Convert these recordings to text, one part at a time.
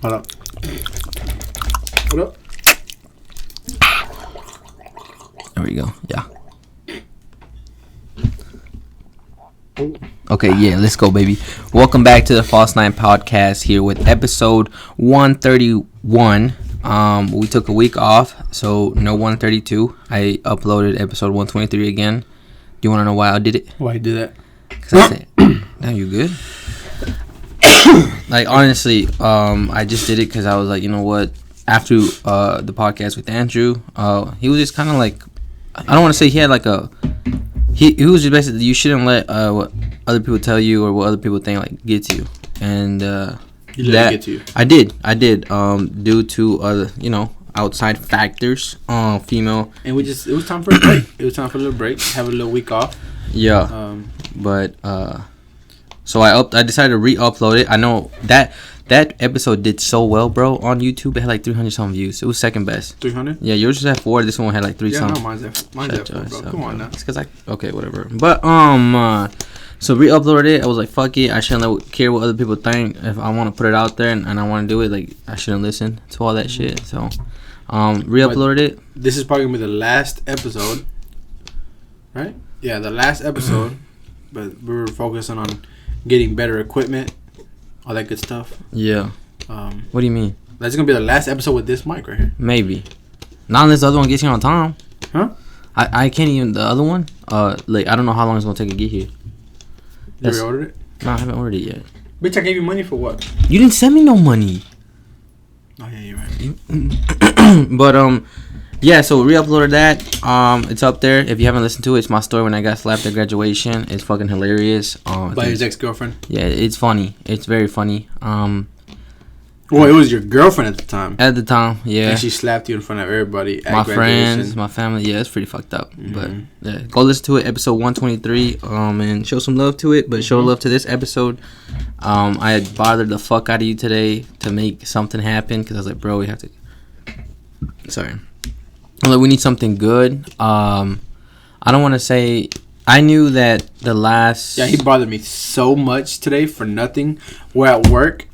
Hold up. Hold up. There we go. Yeah. Okay, yeah, let's go, baby. Welcome back to the False Nine Podcast here with episode 131. We took a week off, so no 132. I uploaded episode 123 again. Do you want to know why I did it? Why you do that? Because I said, damn, you good? Like, honestly, I just did it because I was like, you know what? After the podcast with Andrew, he was just kind of like, I don't want to say he had like a, he was just basically, you shouldn't let what other people tell you or what other people think like get to you. And You let it get to you. I did. Due to other, outside factors, female. And it was time for a break. It was time for a little break. Have a little week off. Yeah. So I decided to re-upload it. I know that episode did so well, bro, on YouTube. It had like 300 some views. It was second best. 300? Yeah, yours just had 4. This one had like 3 some. Yeah, no, mine's at 4, bro. Come on now. It's because okay, whatever. But so re-uploaded it. I was like, fuck it. I shouldn't care what other people think. If I want to put it out there and I want to do it, like I shouldn't listen to all that shit. So re-uploaded it. This is probably gonna be the last episode, right? Yeah, the last episode. But we were focusing on getting better equipment, all that good stuff. Yeah. What do you mean? That's gonna be the last episode with this mic right here. Maybe. Not unless the other one gets here on time. Huh? I can't even. The other one. Like I don't know how long it's gonna take to get here. You already ordered it? No, I haven't ordered it yet. Bitch, I gave you money for what? You didn't send me no money. Oh yeah, you're right. But yeah. So re-uploaded that. It's up there. If you haven't listened to it, it's my story when I got slapped at graduation. It's fucking hilarious. By his ex-girlfriend. Yeah, it's funny. It's very funny. Well, it was your girlfriend at the time. At the time, yeah. And she slapped you in front of everybody at my graduation. Friends, my family. Yeah, it's pretty fucked up. Mm-hmm. But yeah, go listen to it, episode 123. And show some love to it. But show love to this episode. I had bothered the fuck out of you today to make something happen because I was like, bro, we have to. Sorry. I'm like, we need something good. I don't want to say. I knew that the last. Yeah, he bothered me so much today for nothing. We're at work,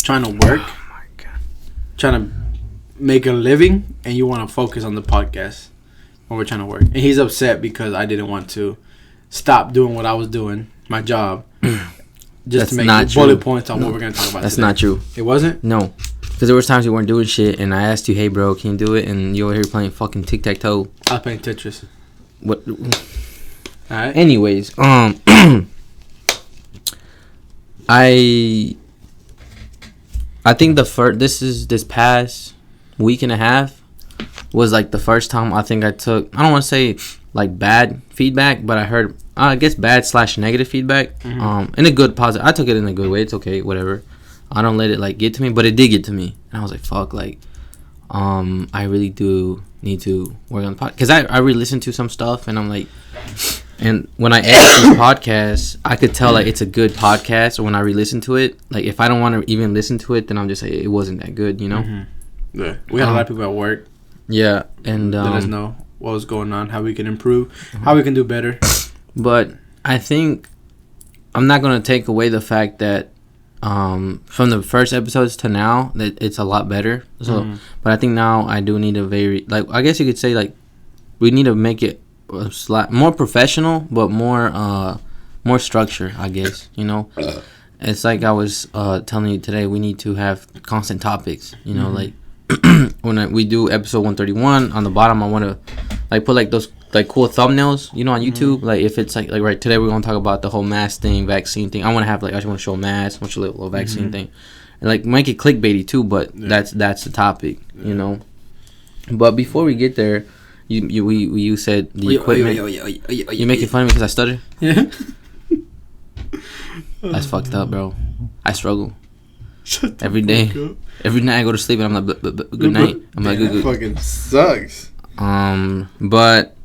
trying to work. Trying to make a living, and you want to focus on the podcast when we're trying to work. And he's upset because I didn't want to stop doing what I was doing, my job, just to make bullet points on what we're going to talk about That's today. not true. It wasn't? No. Because there was times you weren't doing shit, and I asked you, hey, bro, can you do it? And you were here playing fucking tic-tac-toe. I was playing Tetris. What? All right. Anyways, I think this past week and a half was like the first time I think I took, I don't want to say like bad feedback, but I heard, I guess bad / negative feedback, in a good positive. I took it in a good way. It's okay, whatever. I don't let it like get to me, but it did get to me, and I was like, fuck, like, I really do need to work on the podcast, because I re-listened to some stuff, and I'm like, and when I edit these podcasts, I could tell like it's a good podcast. Or when I re-listen to it, like if I don't want to even listen to it, then I'm just like it wasn't that good, you know. Mm-hmm. Yeah, we had a lot of people at work. Yeah, and let us know what was going on, how we can improve, how we can do better. But I think I'm not gonna take away the fact that from the first episodes to now that it's a lot better. So, but I think now I do need a I guess you could say like we need to make it more professional, but more structure, I guess, It's like I was telling you today, we need to have constant topics, like when we do episode 131 on the bottom, I want to like put like those like cool thumbnails, on YouTube. Like if it's like right today we're gonna talk about the whole mask thing, vaccine thing. I want to have like I just want to show a mask, I want to show a little vaccine thing, and like make it clickbaity too. But that's the topic, But before we get there. You said the equipment. You making fun of me because I stutter? Yeah. That's fucked up, bro. I struggle every day. Every night I go to sleep and I'm like, good night. I'm like, good. Fucking sucks. But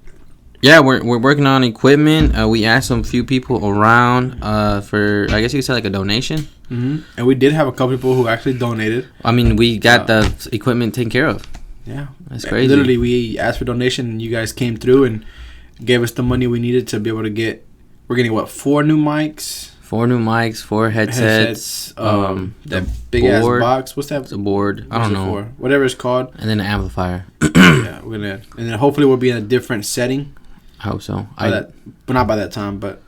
yeah, we're working on equipment. We asked some few people around for, I guess you could say like a donation. And we did have a couple people who actually donated. I mean, we got the equipment taken care of. Yeah, that's crazy. Literally, we asked for donation, and you guys came through and gave us the money we needed to be able to get. We're getting 4 new mics, 4 new mics, 4 headsets. That big ass box. What's that? It's a board. I don't know. Whatever it's called. And then an amplifier. Yeah, we're gonna, and then hopefully we'll be in a different setting. I hope so. But not by that time, but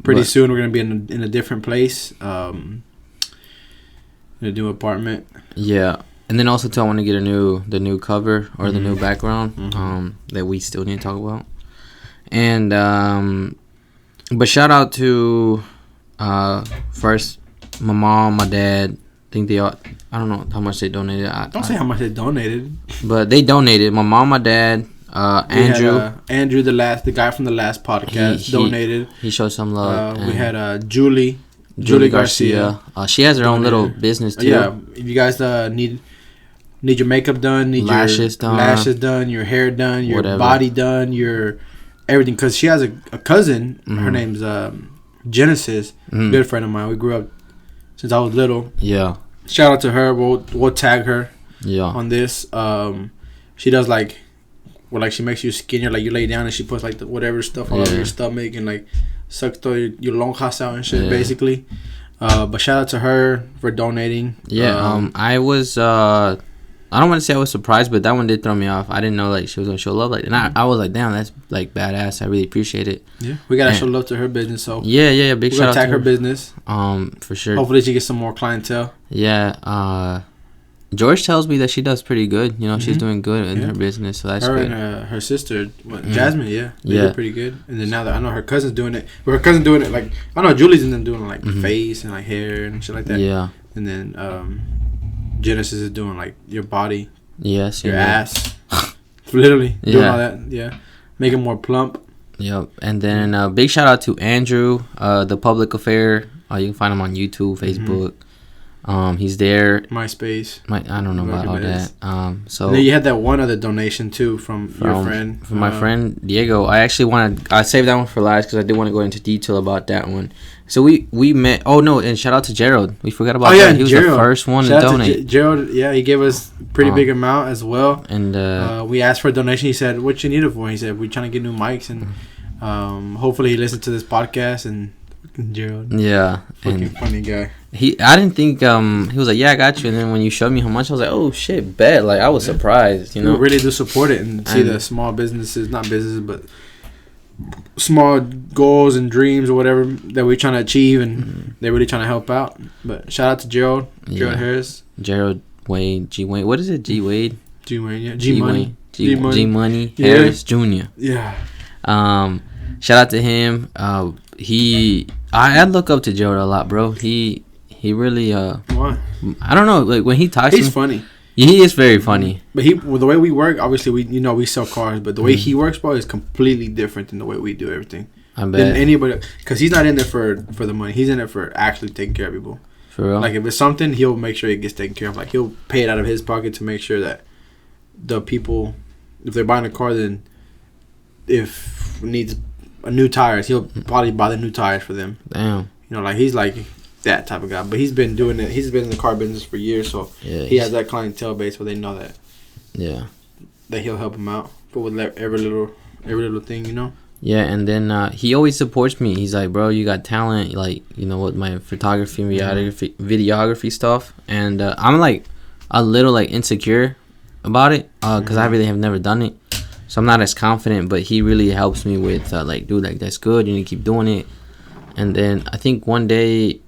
pretty soon we're gonna be in a different place. In a new apartment. Yeah. And then also too, I want to get the new cover or the new background that we still need to talk about. And but shout out to first my mom, my dad. I think I don't know how much they donated. Don't say how much they donated. But they donated. My mom, my dad, Andrew. Andrew, the guy from the last podcast, donated. He showed some love. We had Julie Garcia. She has her own little business too. Yeah, if you guys need your makeup done, need lashes done, your hair done, your body done, your everything. Because she has a cousin. Her name's Genesis. Good friend of mine. We grew up since I was little. Yeah. Shout out to her. We'll tag her. Yeah. On this, she does she makes you skinnier. Like you lay down and she puts the whatever stuff all over your stomach and sucks your lonjas out and shit basically. But shout out to her for donating. Yeah. I don't want to say I was surprised, but that one did throw me off. I didn't know she was gonna show love and I was like, damn, that's badass. I really appreciate it. Yeah, we gotta show love to her business. So yeah, big shout out to her business. For sure. Hopefully she gets some more clientele. Yeah. George tells me that she does pretty good. She's doing good in her business, so that's good. Her and her sister, Jasmine, they did pretty good. And then now that I know her cousin's doing it, but her cousin doing it I know Julie's in them doing face and hair and shit like that. Yeah. And then Genesis is doing your body, your ass, literally doing all that. Yeah, make it more plump. Yep. And then big shout out to Andrew, the public affair. You can find him on YouTube, Facebook. He's there. MySpace. I don't know about all that. So and then you had that one other donation too from your friend. From my friend Diego. I saved that one for last because I did want to go into detail about that one. So we met. Oh no, and shout out to Gerald. We forgot about that. He was Gerald. The first one shout to donate. To Gerald, he gave us pretty big amount as well. And we asked for a donation. He said, "What you need it for?" He said, "We're trying to get new mics and hopefully he listened to this podcast." And Gerald, fucking funny guy. I didn't think he was like, yeah, I got you. And then when you showed me how much, I was like, oh shit, bet. I was surprised, We really do support it and see the small businesses, not businesses, but small goals and dreams or whatever that we're trying to achieve, and they're really trying to help out. But shout out to Gerald Harris, Gerald Wade, G Wade. What is it? G Wade, G Wade, yeah, G Money, G Money Harris Jr. Yeah. Shout out to him. I look up to Gerald a lot, bro. He really Why? I don't know. When he talks, he's funny. He is very funny. But the way we work, obviously we sell cars, but the way he works, bro, is completely different than the way we do everything. I bet. Than anybody, because he's not in there for the money. He's in there for actually taking care of people. For real. If it's something, he'll make sure it gets taken care of. He'll pay it out of his pocket to make sure that the people, if they're buying a car, then if needs a new tires, he'll probably buy the new tires for them. Damn. He's that type of guy, but he's been doing it. He's been in the car business for years, so he has that clientele base where they know that. Yeah. That he'll help them out, but with every little thing, Yeah, and then he always supports me. He's like, bro, you got talent, with my photography, videography stuff, and I'm a little insecure about it because I really have never done it, so I'm not as confident. But he really helps me with dude, that's good. You need to keep doing it. And then I think one day.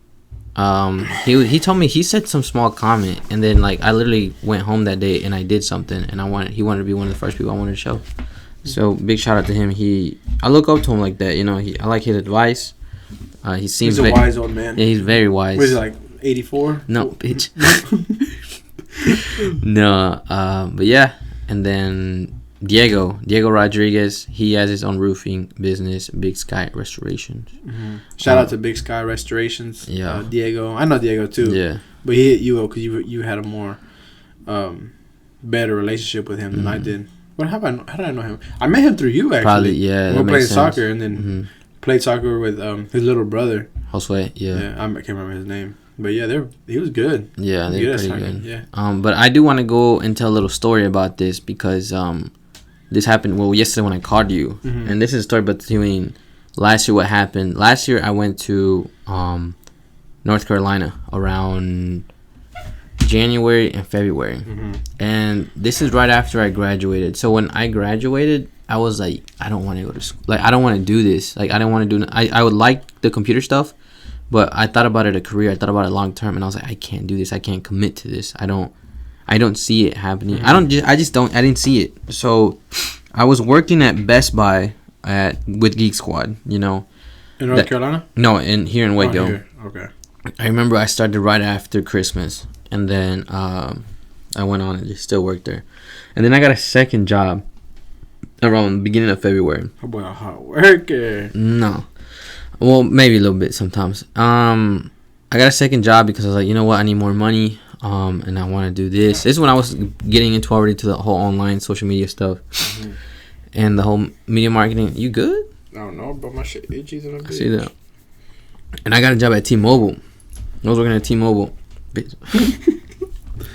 He told me he said some small comment, and then I literally went home that day and I did something, and he wanted to be one of the first people I wanted to show. So big shout out to him. I look up to him like that, I like his advice. He's a wise old man. Yeah, he's very wise. What is it, 84? No, bitch. No, but yeah, and then Diego Rodriguez, he has his own roofing business, Big Sky Restorations. Shout out to Big Sky Restorations. Yeah, Diego. I know Diego too. Yeah, but he hit you up because you had a more better relationship with him than I did. How did I know him? I met him through you actually. Probably, yeah. We were playing soccer and then played soccer with his little brother. Josue, yeah. I can't remember his name. But yeah, he was good. Yeah, they're pretty good. Yeah. But I do want to go and tell a little story about this because this happened yesterday when I called you, and this is a story between last year what happened. Last year I went to North Carolina around January and February. Mm-hmm. And this is right after I graduated. So when I graduated, I was like, I don't want to go to school. Like, I don't want to do this. Like, I don't want to do... I would like the computer stuff, but I thought about it a career. I thought about it long term, and I was like, I can't do this. I can't commit to this. I don't see it happening. Mm-hmm. I didn't see it. So I was working at Best Buy with Geek Squad, you know. In North Carolina? No, here in Waco. Here. Okay. I remember I started right after Christmas, and then I went on and just still worked there. And then I got a second job around the beginning of February. How about a hard worker? No. Well, maybe a little bit sometimes. I got a second job because I was like, you know what, I need more money, and I want to do this. This is when I was getting into already to the whole online social media stuff, mm-hmm. and the whole media marketing. You good? I don't know, but my shit itches in a bit. See that? And I got a job at T-Mobile. I was working at T-Mobile.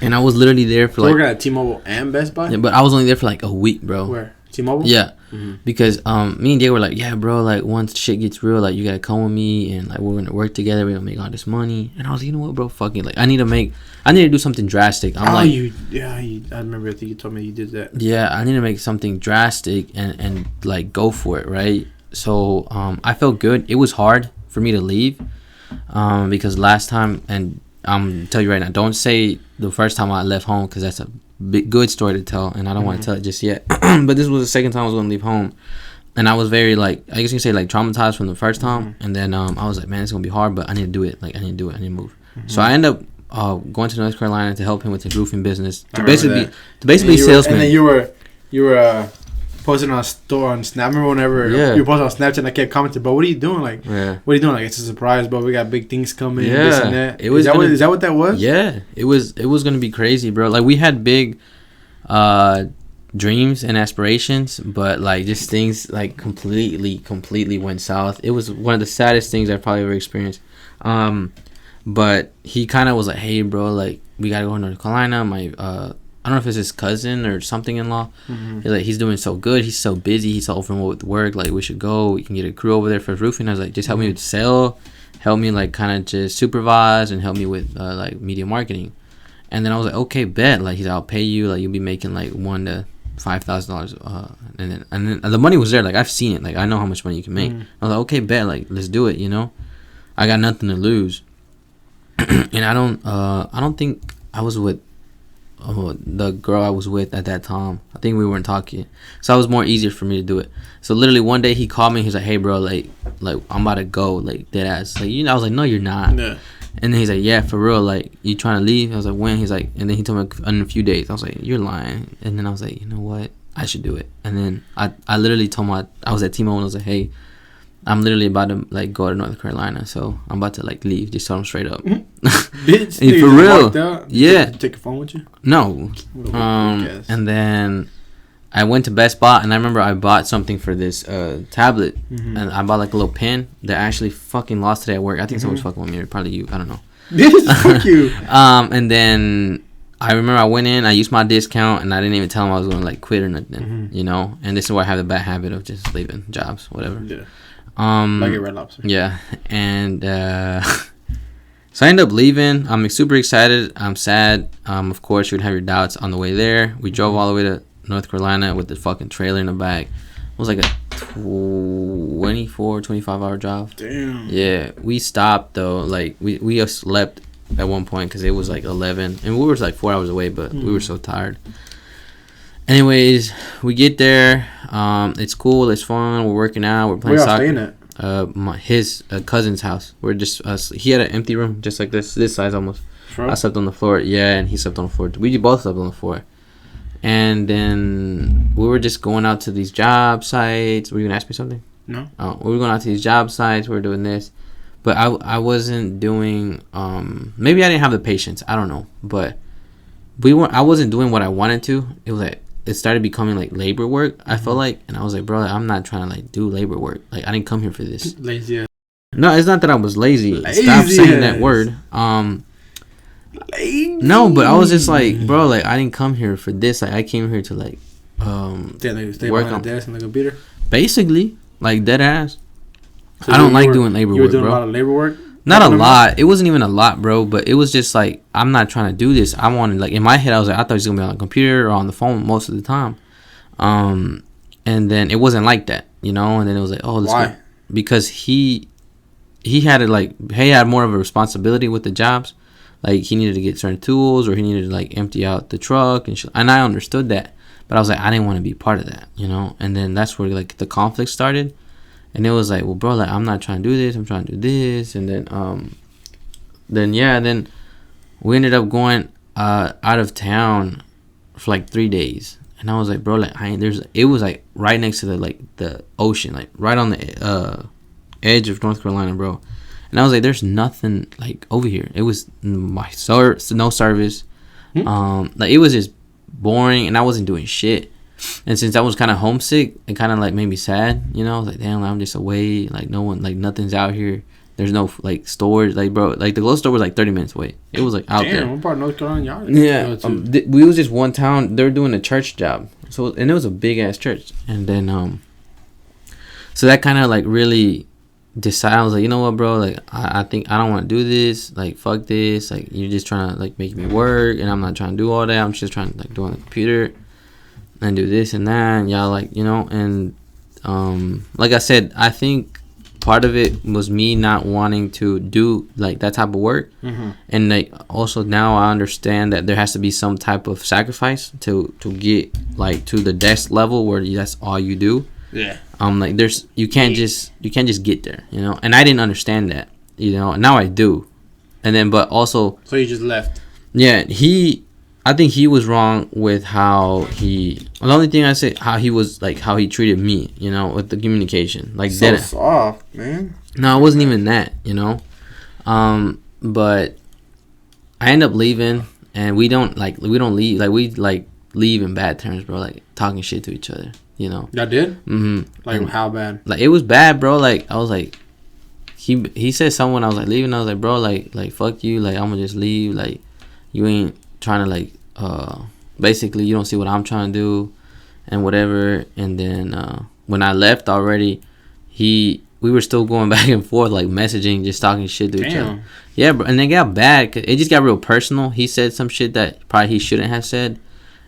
And I was literally there for working at T-Mobile and Best Buy? Yeah, but I was only there for like a week, bro. Where? T-Mobile? Yeah. Mm-hmm. Because me and Diego were like, yeah, bro, like once shit gets real, like you gotta come with me and like we're gonna work together, we're gonna make all this money. And I was like, you know what, bro, fuck it. Like I need to do something drastic. I remember, I think you told me you did that. Yeah, I need to make something drastic and like go for it, right? So I felt good. It was hard for me to leave because last time, and I'm tell you right now, don't say the first time I left home because that's a good story to tell, and I don't want to tell it just yet. But this was the second time I was going to leave home, and I was very like, I guess you can say like traumatized from the first time, and then I was like, man, it's gonna be hard, but I need to do it. Like I need to move. So I ended up going to North Carolina to help him with his roofing business, to basically be salesman. And then you were posting on Snap. Remember whenever you were posting on Snapchat and I kept commenting, but what are you doing? Like, what are you doing? Like, it's a surprise, but we got big things coming. Yeah. This and that. Is that what that was? Yeah. It was gonna be crazy, bro. Like, we had big dreams and aspirations, but like just things like completely went south. It was one of the saddest things I've probably ever experienced. But he kind of was like, hey, bro, like we gotta go to North Carolina. My I don't know if it's his cousin or something-in-law. Mm-hmm. He's doing so good. He's so busy. He's so overwhelmed with work. Like, we should go. We can get a crew over there for roofing. I was like, just help me with sell. Help me, like, kind of just supervise and help me with, like, media marketing. And then I was like, okay, bet. Like, he's like, I'll pay you. Like, you'll be making, like, $1,000 to $5,000. And then the money was there. Like, I've seen it. Like, I know how much money you can make. I was like, okay, bet. Like, let's do it, you know? I got nothing to lose. And I don't think I was with the girl I was with at that time. I think we weren't talking, so it was more easier for me to do it. So literally one day he called me. He's like, "Hey, bro, like I'm about to go, like dead ass." Like, you know, I was like, "No, you're not." Yeah. And then he's like, "Yeah, for real. Like, you trying to leave?" I was like, "When?" He's like, and then he told me in a few days. I was like, "You're lying." And then I was like, "You know what? I should do it." And then I literally told him I was at T-Mobile and I was like, "Hey, I'm literally about to like go to North Carolina, so I'm about to like leave." Just tell him straight up. Bitch, for real. Yeah. Did you take your phone with you? No. And then I went to Best Buy, and I remember I bought something for this tablet, and I bought like a little pen that I actually fucking lost today at work. I think someone's fucking with me, or probably you. I don't know. Bitch, fuck you. And then I remember I went in, I used my discount, and I didn't even tell him I was going to like quit or nothing, you know. And this is why I have the bad habit of just leaving jobs, whatever. Yeah. Like a Red Lobster. Yeah, and so I ended up leaving. I'm super excited. I'm sad. Of course, you would have your doubts on the way there. We drove all the way to North Carolina with the fucking trailer in the back. It was like a 25-hour drive. Damn. Yeah, we stopped though. Like we slept at one point because it was like 11, and we were like 4 hours away, but we were so tired. Anyways, we get there. It's cool. It's fun. We're working out. We're playing soccer. Where y'all staying at? His cousin's house. We're just he had an empty room just like this size almost. Sure. I slept on the floor. Yeah, and he slept on the floor. We both slept on the floor. And then we were just going out to these job sites. Were you gonna ask me something? No. Oh, we were going out to these job sites. We were doing this, but I wasn't doing. Maybe I didn't have the patience. I don't know, but I wasn't doing what I wanted to. It was like. It started becoming like labor work. I felt like, and I was like, bro, I'm not trying to like do labor work. Like, I didn't come here for this. Lazy. No, it's not that I was lazy. Stop saying that word. Lazy. No, but I was just like, bro, like I didn't come here for this. Like I came here to like stay work on the desk and like a computer. Basically, like dead ass. So I don't like doing labor work, bro. You were doing a lot of labor work? Not a lot. It wasn't even a lot, bro. But it was just like, I'm not trying to do this. I wanted, like, in my head, I was like, I thought he was going to be on the computer or on the phone most of the time. And then it wasn't like that, you know? And then it was like, oh, let's Why? go. Because he had to, like, he had more of a responsibility with the jobs. Like, he needed to get certain tools, or he needed to, like, empty out the truck and shit. And I understood that. But I was like, I didn't want to be part of that, you know? And then that's where, like, the conflict started. And it was like, well, bro, like, I'm not trying to do this. I'm trying to do this. And then we ended up going out of town for, like, 3 days. And I was like, bro, like, it was, like, right next to the ocean, like, right on the edge of North Carolina, bro. And I was like, there's nothing, like, over here. It was no service. Like, it was just boring, and I wasn't doing shit. And since I was kind of homesick, it kind of, like, made me sad, you know? I was like, damn, I'm just away. Like, no one, like, nothing's out here. There's no, like, stores. Like, bro, like, the closest store was, like, 30 minutes away. It was, like, out there. Damn, what part of North Carolina y'all? Yeah. We was just one town. They were doing a church job. So, and it was a big-ass church. And then, so that kind of, like, really decided. I was like, you know what, bro? Like, I think I don't want to do this. Like, fuck this. Like, you're just trying to, like, make me work. And I'm not trying to do all that. I'm just trying to, like, do on the computer and do this and that. And y'all, like, you know. And, like I said, I think part of it was me not wanting to do, like, that type of work. And, like, also now I understand that there has to be some type of sacrifice to get, like, to the desk level where that's all you do. Yeah. Like, you can't just get there, you know. And I didn't understand that, you know. And now I do. And then, but also, so you just left. Yeah, I think he was wrong with how the only thing I say, how he was, like, how he treated me, you know, with the communication. Like, so soft, man. No, it wasn't even that, you know. But I end up leaving, and we don't leave, like, we, like, leave in bad terms, bro, like, talking shit to each other, you know. Y'all did? Mm-hmm. Like, and how bad? Like, it was bad, bro. Like, I was like, he said someone, I was like, leaving. I was like, bro, like, fuck you. Like, I'm gonna just leave. Like, you ain't trying to, like, basically, you don't see what I'm trying to do and whatever. And then when I left already, we were still going back and forth, like, messaging, just talking shit to each other. Yeah, bro. And it got bad, 'cause it just got real personal. He said some shit that probably he shouldn't have said,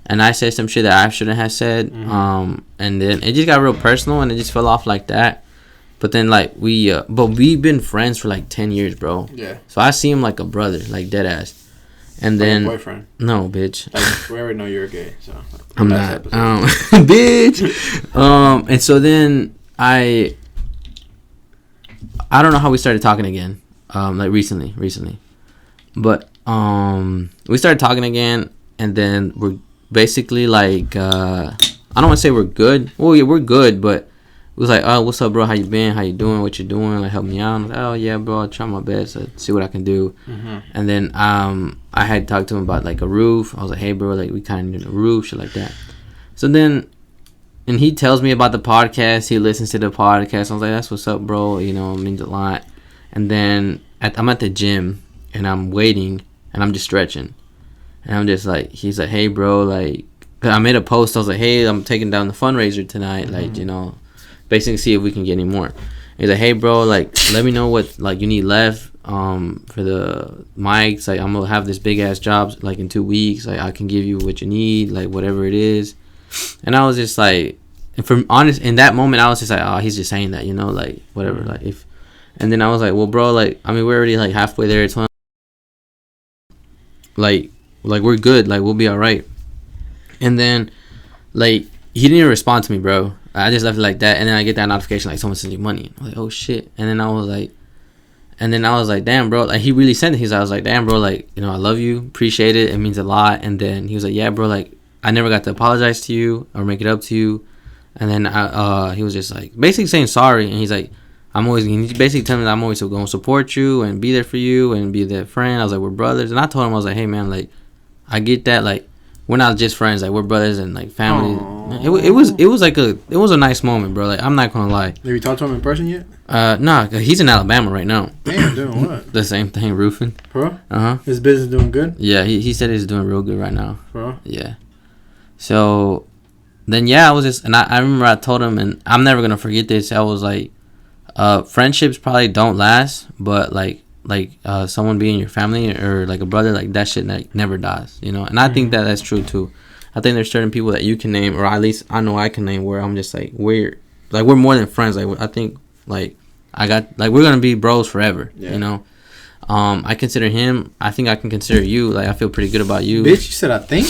and I said some shit that I shouldn't have said. And then it just got real personal, and it just fell off like that. But then, like, but we've been friends for, like, 10 years, bro. Yeah. So I see him like a brother, like, dead ass. And then, like a boyfriend? No, bitch. Like, we already know you're gay, so. I'm not. Bitch. And so then I don't know how we started talking again. Like, recently. But we started talking again, and then we're basically, like, I don't want to say we're good. Well, yeah, we're good, but it was like, oh, what's up, bro? How you been? How you doing? What you doing? Like, help me out. I was like, oh, yeah, bro, I'll try my best to see what I can do. And then I had talked to him about, like, a roof. I was like, hey, bro, like, we kind of need a roof, shit like that. So then, and he tells me about the podcast. He listens to the podcast. I was like, that's what's up, bro. You know, it means a lot. And then I'm at the gym, and I'm waiting, and I'm just stretching. And I'm just like, he's like, hey, bro, like, 'cause I made a post. I was like, hey, I'm taking down the fundraiser tonight. Like, you know, basically see if we can get any more. And he's like, hey, bro, like, let me know what, like, you need left for the mics. Like, I'm gonna have this big ass job, like, in 2 weeks. Like, I can give you what you need, like, whatever it is. And I was just like, and from honest, in that moment, I was just like, oh, he's just saying that, you know, like, whatever, like, if. And then I was like, well, bro, like, I mean, we're already, like, halfway there. It's like we're good. Like, we'll be all right. And then, like, he didn't even respond to me, bro. I just left it like that. And then I get that notification, like, someone sends you money. I'm like, oh, shit. And then I was like, damn, bro. Like, he really sent it. I was like, damn, bro, like, you know, I love you. Appreciate it. It means a lot. And then he was like, yeah, bro, like, I never got to apologize to you or make it up to you. And then he was just, like, basically saying sorry. And he's like, he basically telling me that I'm always going to support you and be there for you and be that friend. I was like, we're brothers. And I told him, I was like, hey, man, like, I get that. Like, we're not just friends. Like, we're brothers and, like, family. It was a nice moment, bro. Like, I'm not going to lie. Have you talked to him in person yet? Nah, he's in Alabama right now. Damn, doing what? The same thing, roofing. Bro? His business doing good? Yeah, he said he's doing real good right now. Bro? Yeah. So, then, yeah, I was just, and I remember I told him, and I'm never going to forget this. I was like, friendships probably don't last, but like someone being your family or like a brother, like that shit like never dies, you know. And I think that that's true too. I think there's certain people that you can name, or at least I know I can name, where I'm just like we're more than friends. Like I think like we're gonna be bros forever, you know. I consider him. I think I can consider you. Like I feel pretty good about you. Bitch, you said I think.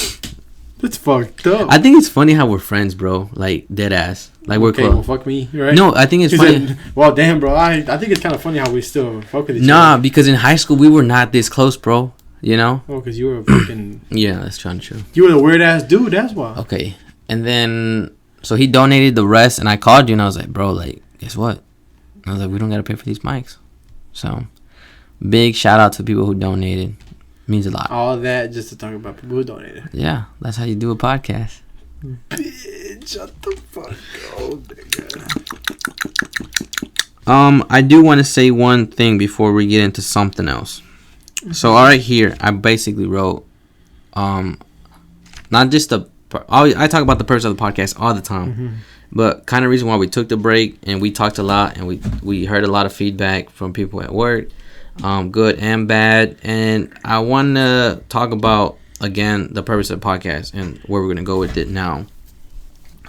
That's fucked up. I think it's funny how we're friends, bro. Like dead ass. Like we're close. Well, fuck me, right? No, I think it's funny. Said, well, damn, bro. I think it's kind of funny how we still fuck with each other. Nah, because in high school we were not this close, bro. You know? Oh, because you were fucking. Yeah, that's true. You were the weird ass dude. That's why. Okay, and then so he donated the rest, and I called you, and I was like, bro, like, guess what? I was like, we don't gotta pay for these mics. So, big shout out to people who donated. Means a lot. All that just to talk about people who donated. Yeah, that's how you do a podcast. Bitch, shut the fuck up, nigga. I do want to say one thing before we get into something else. So, all right, here I basically wrote, not just I talk about the purpose of the podcast all the time, but kind of reason why we took the break and we talked a lot and we heard a lot of feedback from people at work. Good and bad, and I want to talk about again the purpose of the podcast and where we're gonna go with it now.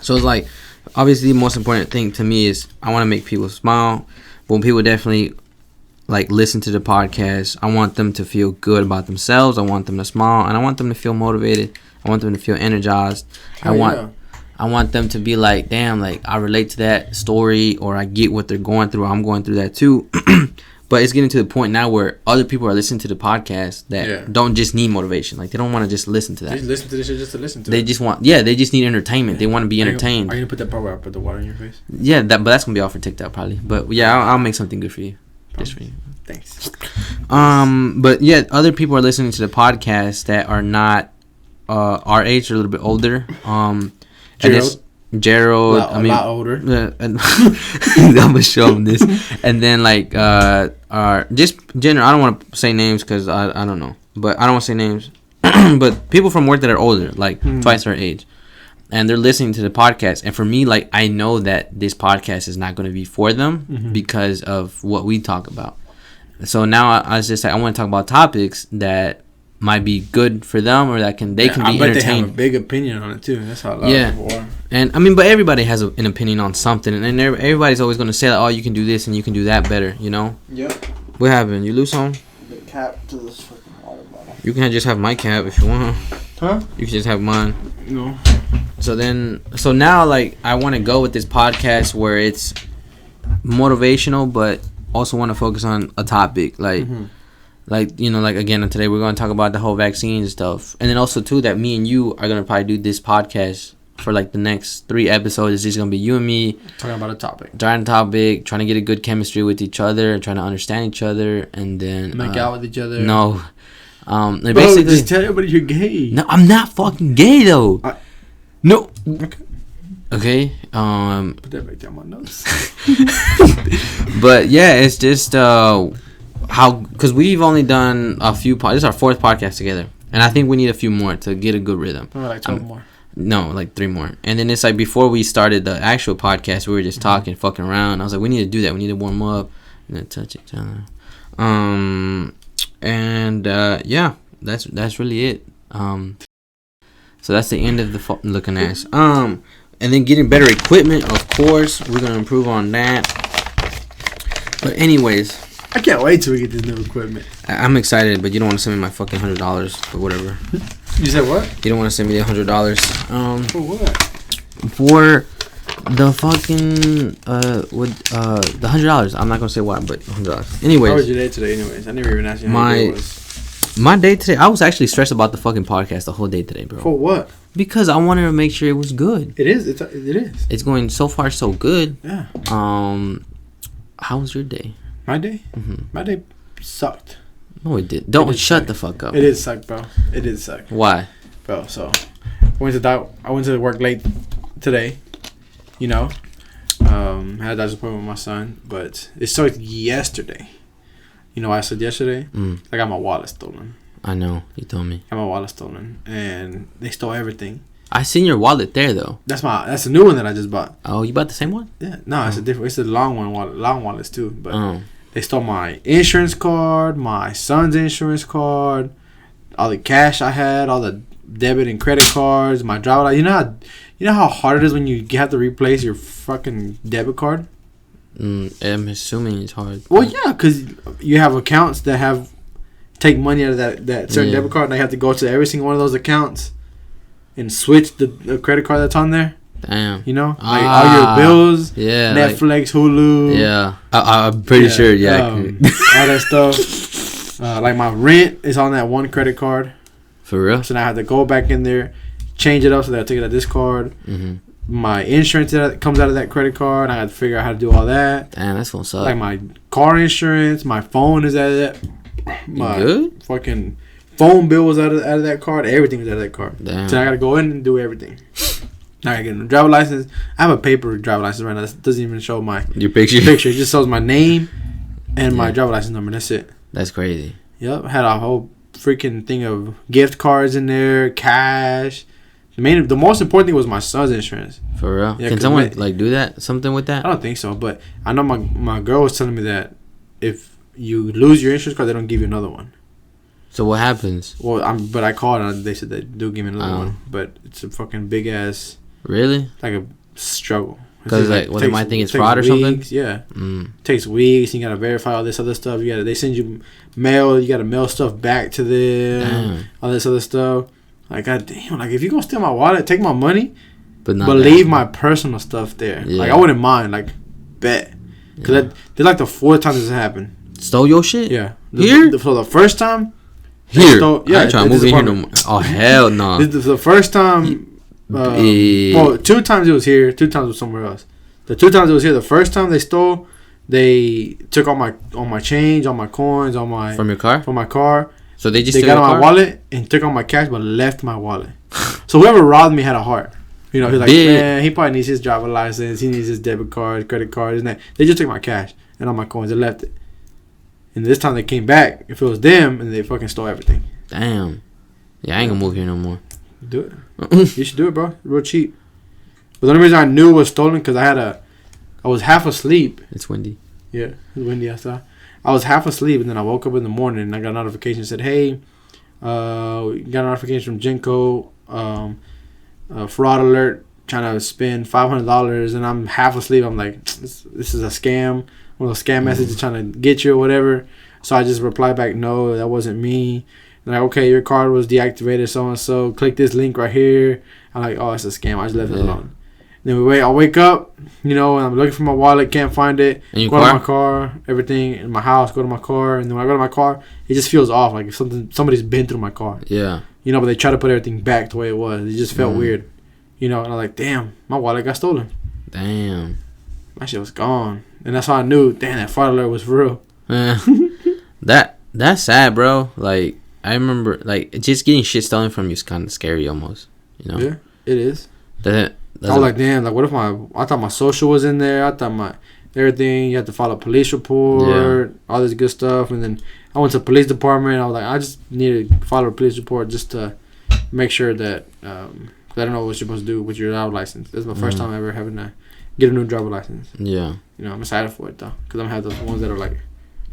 So it's like obviously the most important thing to me is I want to make people smile. But when people definitely like listen to the podcast, I want them to feel good about themselves. I want them to smile, and I want them to feel motivated. I want them to feel energized. I want them to be like, damn, like I relate to that story, or I get what they're going through. I'm going through that too. But it's getting to the point now where other people are listening to the podcast that don't just need motivation. Like, they don't want to just listen to that. They just listen to this shit just to listen to it. They just need entertainment. They want to be entertained. Are you going to put that part where I put the water in your face? Yeah, but that's going to be all for TikTok probably. But yeah, I'll make something good for you. Just for you. Thanks. But yeah, other people are listening to the podcast that are not our age or a little bit older. Gerald, a lot older. I'm gonna show him this, and then like just general. I don't want to say names because I don't know, but I don't want to say names. But people from work that are older, like twice our age, and they're listening to the podcast. And for me, like I know that this podcast is not going to be for them because of what we talk about. So now I was just like, I want to talk about topics that might be good for them, or that they can be entertained. They have a big opinion on it too. That's how a lot of people are. And I mean, but everybody has an opinion on something, and everybody's always going to say like, oh, you can do this and you can do that better, you know? Yep. What happened? You lose some? The cap to this fucking water bottle. You can just have my cap if you want. Huh? You can just have mine. No. So now, like, I want to go with this podcast where it's motivational, but also want to focus on a topic, like. Like, you know, like, again, today we're going to talk about the whole vaccine stuff. And then also, too, that me and you are going to probably do this podcast for, like, the next 3 episodes. It's just going to be you and me. Talking about a topic. Trying to get a good chemistry with each other. Trying to understand each other. And then... Make out with each other. No. Bro, basically, just tell everybody you're gay. No, I'm not fucking gay, though. No. Okay. Put that back down my notes. But, yeah, it's just... because we've only done a few this is our 4th podcast together, and I think we need a few more to get a good rhythm. Like 12 more. No, like 3 more. And then it's like before we started the actual podcast, we were just talking, fucking around. I was like, we need to do that. We need to warm up and then touch each other. Yeah, that's really it. So that's the end of the looking ass. And then getting better equipment, of course. We're gonna improve on that. But anyways. I can't wait till we get this new equipment. I'm excited, but you don't want to send me my fucking $100, but whatever. You said what? You don't want to send me the $100. For what? For the fucking the $100. I'm not gonna say why, but $100. Anyways. How was your day today? Anyways, I never even asked you how your day was. My day today, I was actually stressed about the fucking podcast the whole day today, bro. For what? Because I wanted to make sure it was good. It is. It is. It's going so far so good. Yeah. How was your day? My day? My day sucked. No, it did. Don't shut the fuck up. It did suck, bro. It did suck. Why? Bro, so I went to work late today. You know, had a doctor's appointment with my son, but it started yesterday. You know why I said yesterday? I got my wallet stolen. I know. You told me. I got my wallet stolen, and they stole everything. I seen your wallet there though. That's a new one that I just bought. Oh, you bought the same one? Yeah, no, it's a different. It's a long wallets too. But they stole my insurance card, my son's insurance card, all the cash I had, all the debit and credit cards, my driver. You know how hard it is when you have to replace your fucking debit card. I'm assuming it's hard. Well, yeah, because you have accounts that take money out of that certain debit card, and I have to go to every single one of those accounts and switch the credit card that's on there. Damn. You know, like all your bills, Netflix, like, Hulu. Yeah, I'm pretty sure. Yeah, all that stuff. Like my rent is on that one credit card. For real? So now I have to go back in there, change it up so that I take it at this card. My insurance that comes out of that credit card. I have to figure out how to do all that. Damn, that's gonna suck. Like my car insurance, my phone is out of that. My fucking phone bill was out of that card. Everything was out of that card. Damn. So I gotta go in and do everything. Now I gotta get a driver license. I have a paper driver license right now. That doesn't even show your picture. It just shows my name and my driver license number. That's it. That's crazy. Yep. I had a whole freaking thing of gift cards in there, cash. The most important thing was my son's insurance. For real? Yeah, can someone like do that? Something with that? I don't think so, but I know my girl was telling me that if you lose your insurance card, they don't give you another one. So what happens? Well, but I called and they said they do give me another one, but it's a fucking big ass. Really? Like a struggle. Because like, they might think it's fraud or something. Yeah. It takes weeks. You gotta verify all this other stuff. They send you mail. You gotta mail stuff back to them. All this other stuff. Like, God damn, like, if you're going to steal my wallet, take my money, but leave my personal stuff there. Yeah. Like, I wouldn't mind. Like, bet. Because they're like the fourth time this has happened. Stole your shit? Yeah. Here? So the first time. Here? I ain't trying to move in here no more. Oh, hell no. This is the first time. Well, 2 times it was here. 2 times it was somewhere else. The 2 times it was here, the first time they stole, they took all my change, all my coins, all my... From your car? From my car. So they got on my wallet and took all my cash, but left my wallet. So whoever robbed me had a heart. You know, he's like, man, he probably needs his driver license. He needs his debit card, credit card, isn't that? They just took my cash and all my coins and left it. And this time they came back, if it was them, and they fucking stole everything. Damn. Yeah, I ain't gonna move here no more. Do it. You should do it, bro. Real cheap. But the only reason I knew it was stolen because I was half asleep. It's windy. Yeah, it's windy outside. I was half asleep, and then I woke up in the morning, and I got a notification that said, hey, we got a notification from Genco, fraud alert, trying to spend $500, and I'm half asleep. I'm like, this is a scam, one of those scam messages trying to get you or whatever. So I just replied back, no, that wasn't me. And like, okay, your card was deactivated, so-and-so. Click this link right here. I'm like, oh, it's a scam. I just left it alone. Then I wake up, you know, and I'm looking for my wallet, can't find it. Go to my car, everything in my house, go to my car, and then when I go to my car, it just feels off, like if somebody's been through my car. Yeah. You know, but they try to put everything back the way it was. It just felt weird. You know, and I'm like, damn, my wallet got stolen. Damn. My shit was gone. And that's how I knew, damn, that fraud alert was real. That's sad, bro. Like, I remember, like, just getting shit stolen from you is kind of scary almost, you know? Yeah, it is. I was like, damn, like, what if I thought my social was in there. I thought my everything. You have to file a police report, all this good stuff. And then I went to the police department. I was like, I just need to file a police report just to make sure that, cause I don't know what you're supposed to do with your driver license. This is my first time ever having to get a new driver license. Yeah. You know, I'm excited for it, though. Because I'm going to have those ones that are, like,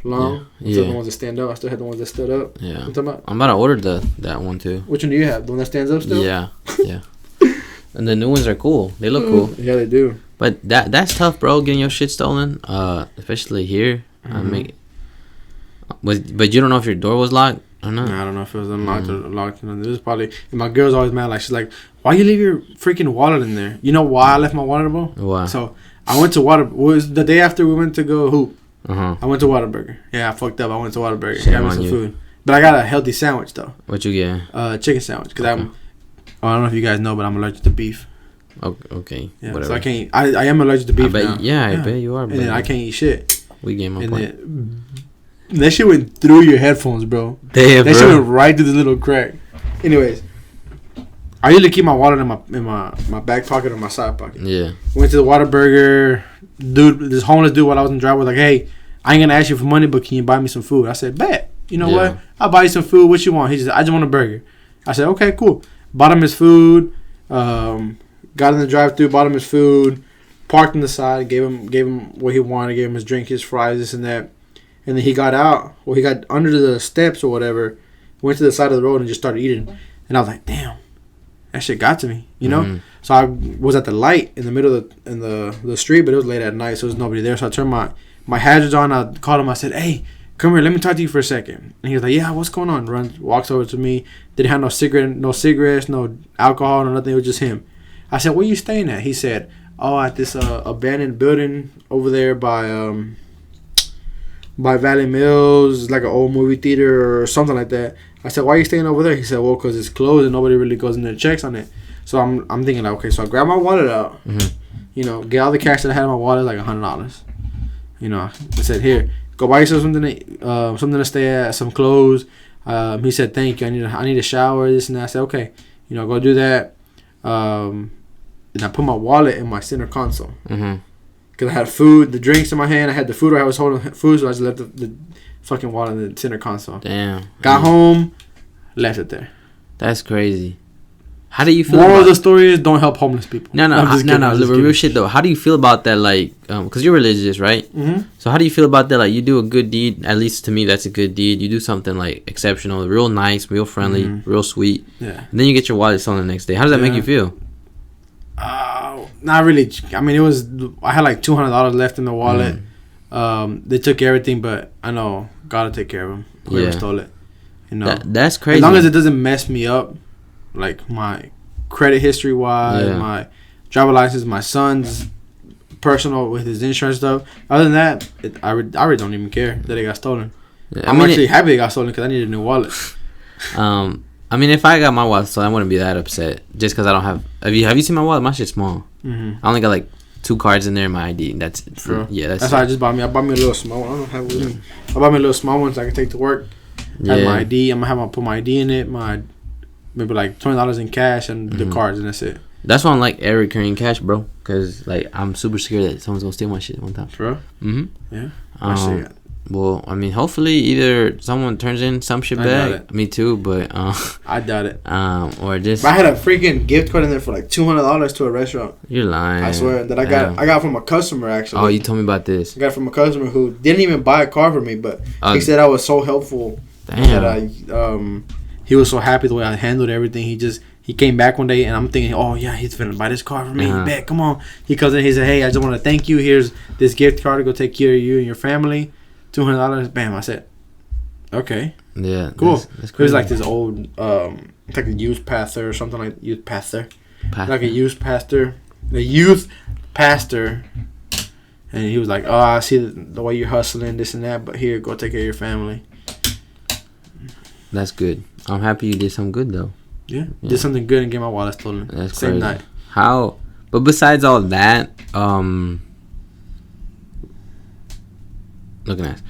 long. Instead of the ones that stand up. I still have the ones that stood up. Yeah. What I'm about to order that one, too. Which one do you have? The one that stands up still? Yeah. Yeah. And the new ones are cool. They look cool. Yeah, they do. But that's tough, bro. Getting your shit stolen, especially here. But you don't know if your door was locked or not. Nah, I don't know if it was unlocked or locked. This is probably. And my girl's always mad. Like, she's like, "Why you leave your freaking wallet in there?" You know why I left my wallet, bro? Why? So I went to was the day after we went to go hoop. I went to Whataburger. Yeah, I fucked up. I went to Whataburger. Got me some food. But I got a healthy sandwich though. What you get? Chicken sandwich. Cause I don't know if you guys know, but I'm allergic to beef. Okay. Yeah, whatever. So I can't. I am allergic to beef now. Yeah, I bet you are. And then I can't eat shit. We gave my point. That shit went through your headphones, bro. Damn, that shit went right through the little crack. Anyways, I usually keep my wallet in my back pocket or my side pocket. Yeah. Went to the Whataburger. Dude, this homeless dude while I was in the driveway was like, hey, I ain't gonna ask you for money, but can you buy me some food? I said, bet. You know what? I'll buy you some food. What you want? He just, I just want a burger. I said, okay, cool. Bought him his food. Got in the drive-thru, bought him his food, parked on the side, gave him what he wanted, gave him his drink, his fries, this and that. And then he got out. Well, he got under the steps or whatever, went to the side of the road and just started eating. And I was like, damn, that shit got to me, you know? Mm-hmm. So I was at the light in the middle of the street, but it was late at night, so there was nobody there. So I turned my hazards on. I called him. I said, hey, come here, let me talk to you for a second. And he was like, yeah, what's going on? Walks over to me. Didn't have no cigarettes, no alcohol, no nothing. It was just him. I said, where you staying at? He said, oh, at this abandoned building over there by Valley Mills, like an old movie theater or something like that. I said, why are you staying over there? He said, well, because it's closed and nobody really goes in there and checks on it. So I'm thinking, like, okay, so I grab my wallet out, you know, get all the cash that I had in my wallet, like $100. You know, I said, here, go buy yourself something to stay at, some clothes. He said, thank you. I need a shower, this and that. I said, okay, you know, go do that. And I put my wallet in my center console. Because I had food, the drinks in my hand. I had the food where I was holding food, so I just left the fucking wallet in the center console. Damn. Got home, left it there. That's crazy. How do you feel? Moral of the story is don't help homeless people. No. Real shit though. How do you feel about that? Like, because you're religious, right? Mm-hmm. So how do you feel about that? Like, you do a good deed. At least to me, that's a good deed. You do something like exceptional, real nice, real friendly, real sweet. Yeah. And then you get your wallet stolen the next day. How does that make you feel? Not really. I mean, I had like $200 left in the wallet. They took everything, but I know gotta take care of them. Whoever stole it, you know. That's crazy. As long as it doesn't mess me up, like my credit history wise, my driver license, my son's personal with his insurance stuff. Other than that, I really don't even care that it got stolen. Yeah, I'm actually happy it got stolen because I need a new wallet. I mean, if I got my wallet stolen, I wouldn't be that upset. Just because I don't have. Have you seen my wallet? My shit's small. I only got like 2 cards in there and my ID. And that's it. True. Yeah, that's why I just bought me. I bought me a little small one. I don't have it with me. I bought me a little small one so I can take to work. Have my ID. I'm gonna put my ID in it. Maybe like $20 in cash and the cards, and that's it. That's why I'm like every carrying cash, bro. Cause like I'm super scared that someone's gonna steal my shit one time. Bro. Yeah. Well, I mean, hopefully either someone turns in some shit back. Me too, but I doubt it. Or just. But I had a freaking gift card in there for like $200 to a restaurant. You're lying. I swear that I got from a customer actually. Oh, you told me about this. I got it from a customer who didn't even buy a car for me, but he said I was so helpful. Damn. That he was so happy the way I handled everything. He came back one day and I'm thinking, oh yeah, he's finna buy this car for me. Bet, come on. He comes in, he said, hey, I just want to thank you. Here's this gift card to go take care of you and your family. $200. Bam. I said, okay. Yeah. Cool. That's it was like this old, like a youth pastor or something like youth pastor. Like a youth pastor. The youth pastor. And he was like, oh, I see the way you're hustling, this and that, but here, go take care of your family. That's good. I'm happy you did something good though. Yeah. Did something good and get my wallet stolen. That's same crazy. Night. How? But besides all that, looking at,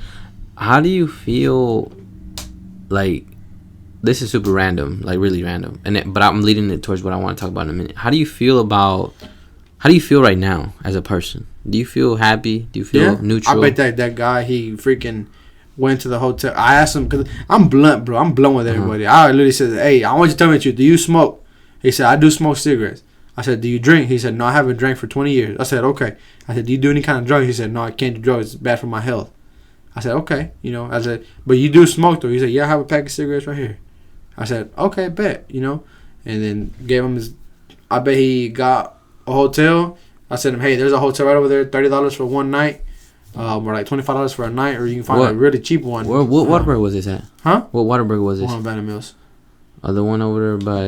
how do you feel? Like, this is super random, like really random, but I'm leading it towards what I want to talk about in a minute. How do you feel right now as a person? Do you feel happy? Do you feel neutral? I bet that guy, he freaking went to the hotel. I asked him, because I'm blunt, bro. I'm blunt with everybody. I literally said, hey, I want you to tell me the truth. Do you smoke? He said, I do smoke cigarettes. I said, do you drink? He said, no, I haven't drank for 20 years. I said, okay. I said, do you do any kind of drugs? He said, no, I can't do drugs. It's bad for my health. I said, okay. You know, I said, but you do smoke, though. He said, yeah, I have a pack of cigarettes right here. I said, okay, bet, you know. And then gave him I bet he got a hotel. I said, hey, there's a hotel right over there, $30 for one night. Or like $25 for a night, or you can find a really cheap one. What Waterburg was this at? Huh? What Waterburg was this? One on Banner Mills. The one over there by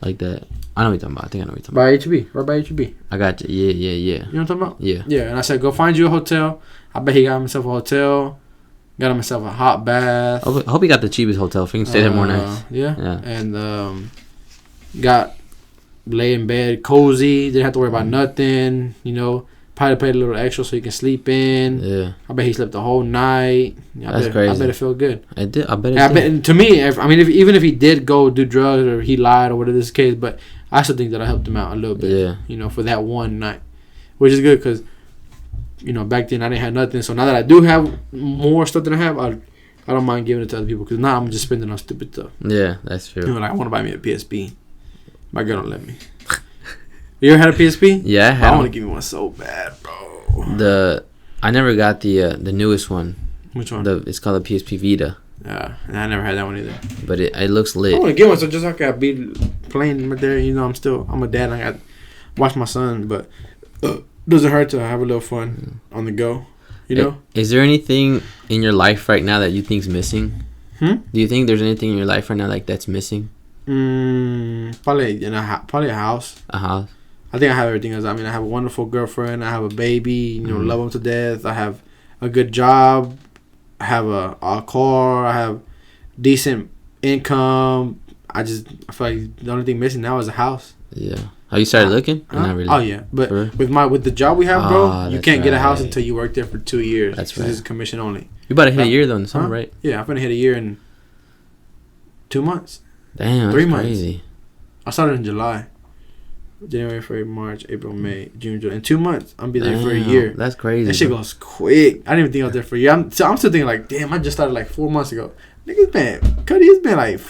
like that. I know what you're talking about. I think I know what you're talking about. By HEB, right by HEB. I got you. Yeah. You know what I'm talking about? Yeah. Yeah, and I said, go find you a hotel. I bet he got himself a hotel. Got himself a hot bath. I hope he got the cheapest hotel. If he can stay there more nights. Yeah. And got lay in bed cozy. Didn't have to worry about nothing. You know. Probably paid a little extra so he can sleep in. Yeah. I bet he slept the whole night. That's crazy. I bet it felt good. I bet it did. To me, even if he did go do drugs or he lied or whatever this case, but I still think that I helped him out a little bit. Yeah. You know, for that one night. Which is good because, you know, back then I didn't have nothing. So now that I do have more stuff than I have, I don't mind giving it to other people because now I'm just spending on stupid stuff. Yeah, that's true. You know, like I want to buy me a PSP. My girl don't let me. You ever had a PSP? Yeah, I had. I want to give me one so bad, bro. I never got the newest one. Which one? It's called the PSP Vita. Yeah, I never had that one either. But it looks lit. I want to get one so just so I can be playing right there. You know, I'm a dad. I got to watch my son, but doesn't hurt to have a little fun on the go. You know. Is there anything in your life right now that you think's missing? Do you think there's anything in your life right now like that's missing? Probably probably a house. A house. I think I have everything else. I mean, I have a wonderful girlfriend. I have a baby. You know, love him to death. I have a good job. I have a car. I have decent income. I feel like the only thing missing now is a house. Yeah. Have you started looking? Not really. Oh yeah, but For? with the job we have, bro, you can't get a house right. until you work there for 2 years. That's right. This is commission only. You about to hit a year though in the summer, right? Yeah, I'm gonna hit a year in 2 months. Damn, 3 that's months. crazy. I started in July. January, February, March, April, May, June, July. In 2 months, I'm be there for a year. That's crazy. That shit goes quick. I didn't even think I was there for a year. I'm still thinking like, damn, I just started like 4 months ago. It's been like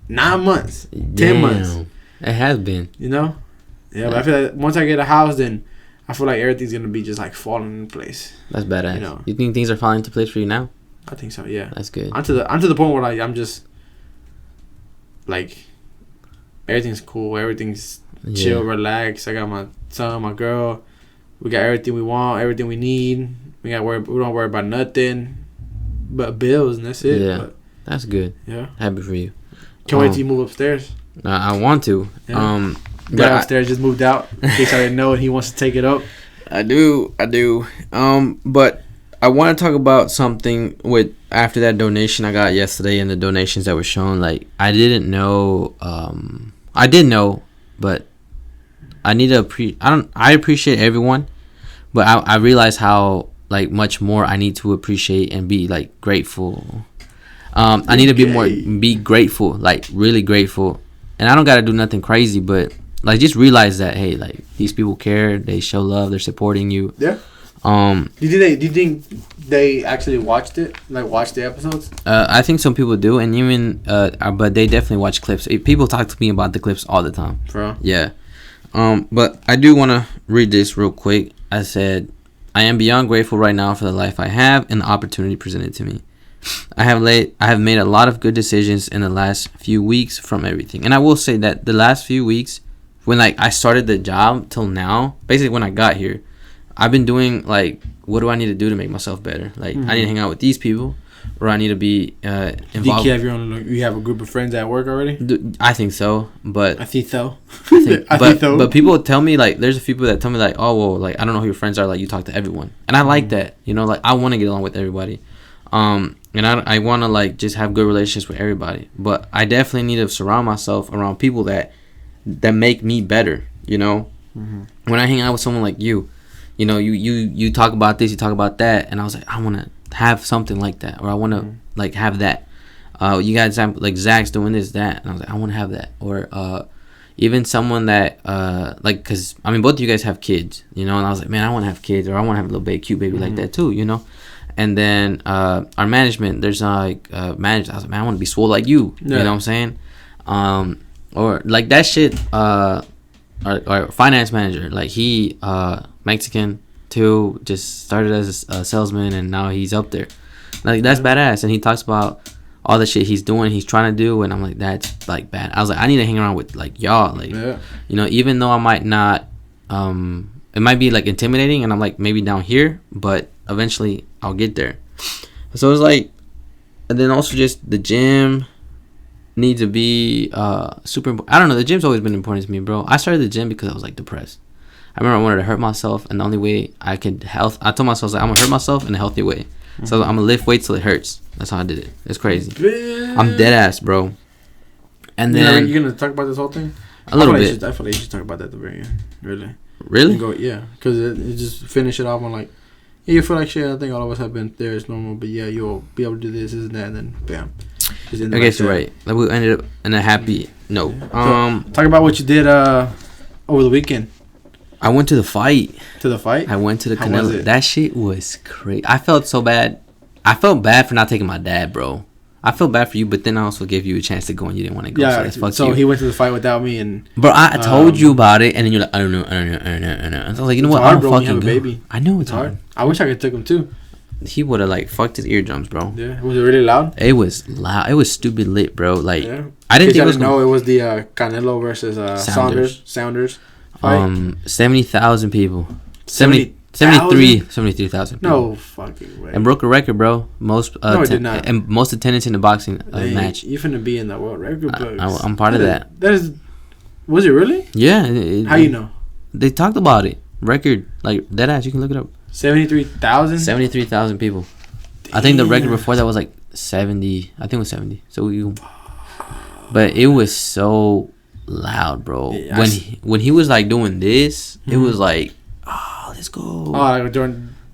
9 months, 10 months. It has been. You know? Yeah, but I feel like once I get a house, then I feel like everything's gonna be just like falling in place. That's badass. You know? You think things are falling into place for you now? I think so. Yeah. That's good. I'm to the point where like I'm just like everything's cool. Everything's chill, relax. I got my son, my girl. We got everything we want, everything we need. We don't worry about nothing but bills, and that's it. Yeah, but, that's good. Yeah. Happy for you. Can't wait till you move upstairs. I want to. Yeah. Guy upstairs just moved out. In case I didn't know, and he wants to take it up. I do. But I want to talk about something with after that donation I got yesterday and the donations that were shown. Like I didn't know. I did know, but I need to I appreciate everyone, but I realize how like much more I need to appreciate and be like grateful. I need to be grateful, like really grateful, and I don't gotta do nothing crazy, but like just realize that hey, like these people care, they show love, they're supporting you. Yeah. Do you think they actually watched it? Like watched the episodes? I think some people do, and even but they definitely watch clips. People talk to me about the clips all the time. Bro. Yeah. But I do want to read this real quick. I said, I am beyond grateful right now for the life I have and the opportunity presented to me. I have made a lot of good decisions in the last few weeks from everything. And I will say that the last few weeks, when like I started the job till now, basically when I got here, I've been doing like, what do I need to do to make myself better? Like I need to hang out with these people, or I need to be involved. You have a group of friends at work already? I think so, but I think so. But people tell me like, there's a few people that tell me like, oh well, like I don't know who your friends are. Like you talk to everyone, and I like that. You know, like I want to get along with everybody. And I want to like just have good relationships with everybody. But I definitely need to surround myself around people that make me better. You know, when I hang out with someone like you, you know, you talk about this, you talk about that, and I was like, I want to have something like that, or I want to like have that. You got example like Zach's doing this, that, and I was like, I want to have that, or even someone that like, cause I mean both of you guys have kids, you know, and I was like, man, I want to have kids, or I want to have a little baby, cute baby like that too, you know. And then our management, there's like manager. I was like, man, I want to be swole like you. Yeah. You know what I'm saying? Or like that shit. Our finance manager, like he Mexican too, just started as a salesman and now he's up there. Like that's badass. And he talks about all the shit he's doing, he's trying to do, and I'm like, that's like bad. I was like, I need to hang around with like y'all, like you know, even though I might not, it might be like intimidating, and I'm like maybe down here, but eventually I'll get there. So it's like, and then also just the gym needs to be super important. I don't know, the gym's always been important to me, bro. I started the gym because I was like depressed. I remember I wanted to hurt myself, and the only way I could I told myself, like, I'm gonna hurt myself in a healthy way. So I'm gonna lift weights till it hurts. That's how I did it. It's crazy. I'm dead ass, bro. And then you're gonna talk about this whole thing a little bit. I feel like you should talk about that at the very end. Really? Yeah, because it just finish it off on like, yeah, you feel like shit. I think all of us have been there. It's normal, but yeah, you'll be able to do this and that, and then bam. I guess you're right. Like we ended up in a happy note. So, talk about what you did over the weekend. I went to the fight. I went to the Canelo. That shit was crazy. I felt so bad. I felt bad for not taking my dad, bro. I feel bad for you, but then I also gave you a chance to go and you didn't want to go. Yeah, so he went to the fight without me, and bro, I told you about it, and then you're like, I don't know. And I was like, you know what? Hard, I don't bro, fucking go. Baby. I know it's hard. I wish I could take him too. He would have like fucked his eardrums, bro. Yeah, was it really loud? It was loud. It was stupid lit, bro. Like I didn't think it was. No, it was the Canelo versus Sounders fight. 70,000 people. 73,000 people. No fucking way. And broke a record, bro. Most no, it did not. And most attendance in the boxing match. You finna be in the world record books. I'm part of that. That is. Was it really? Yeah. How you know? They talked about it. Record, like dead ass. You can look it up. 73,000. 73,000 people. Damn. I think the record before that was like 70. I think it was 70. So but it was so loud, bro. Yeah, when he was like doing this, it was like, oh, let's go. Oh, like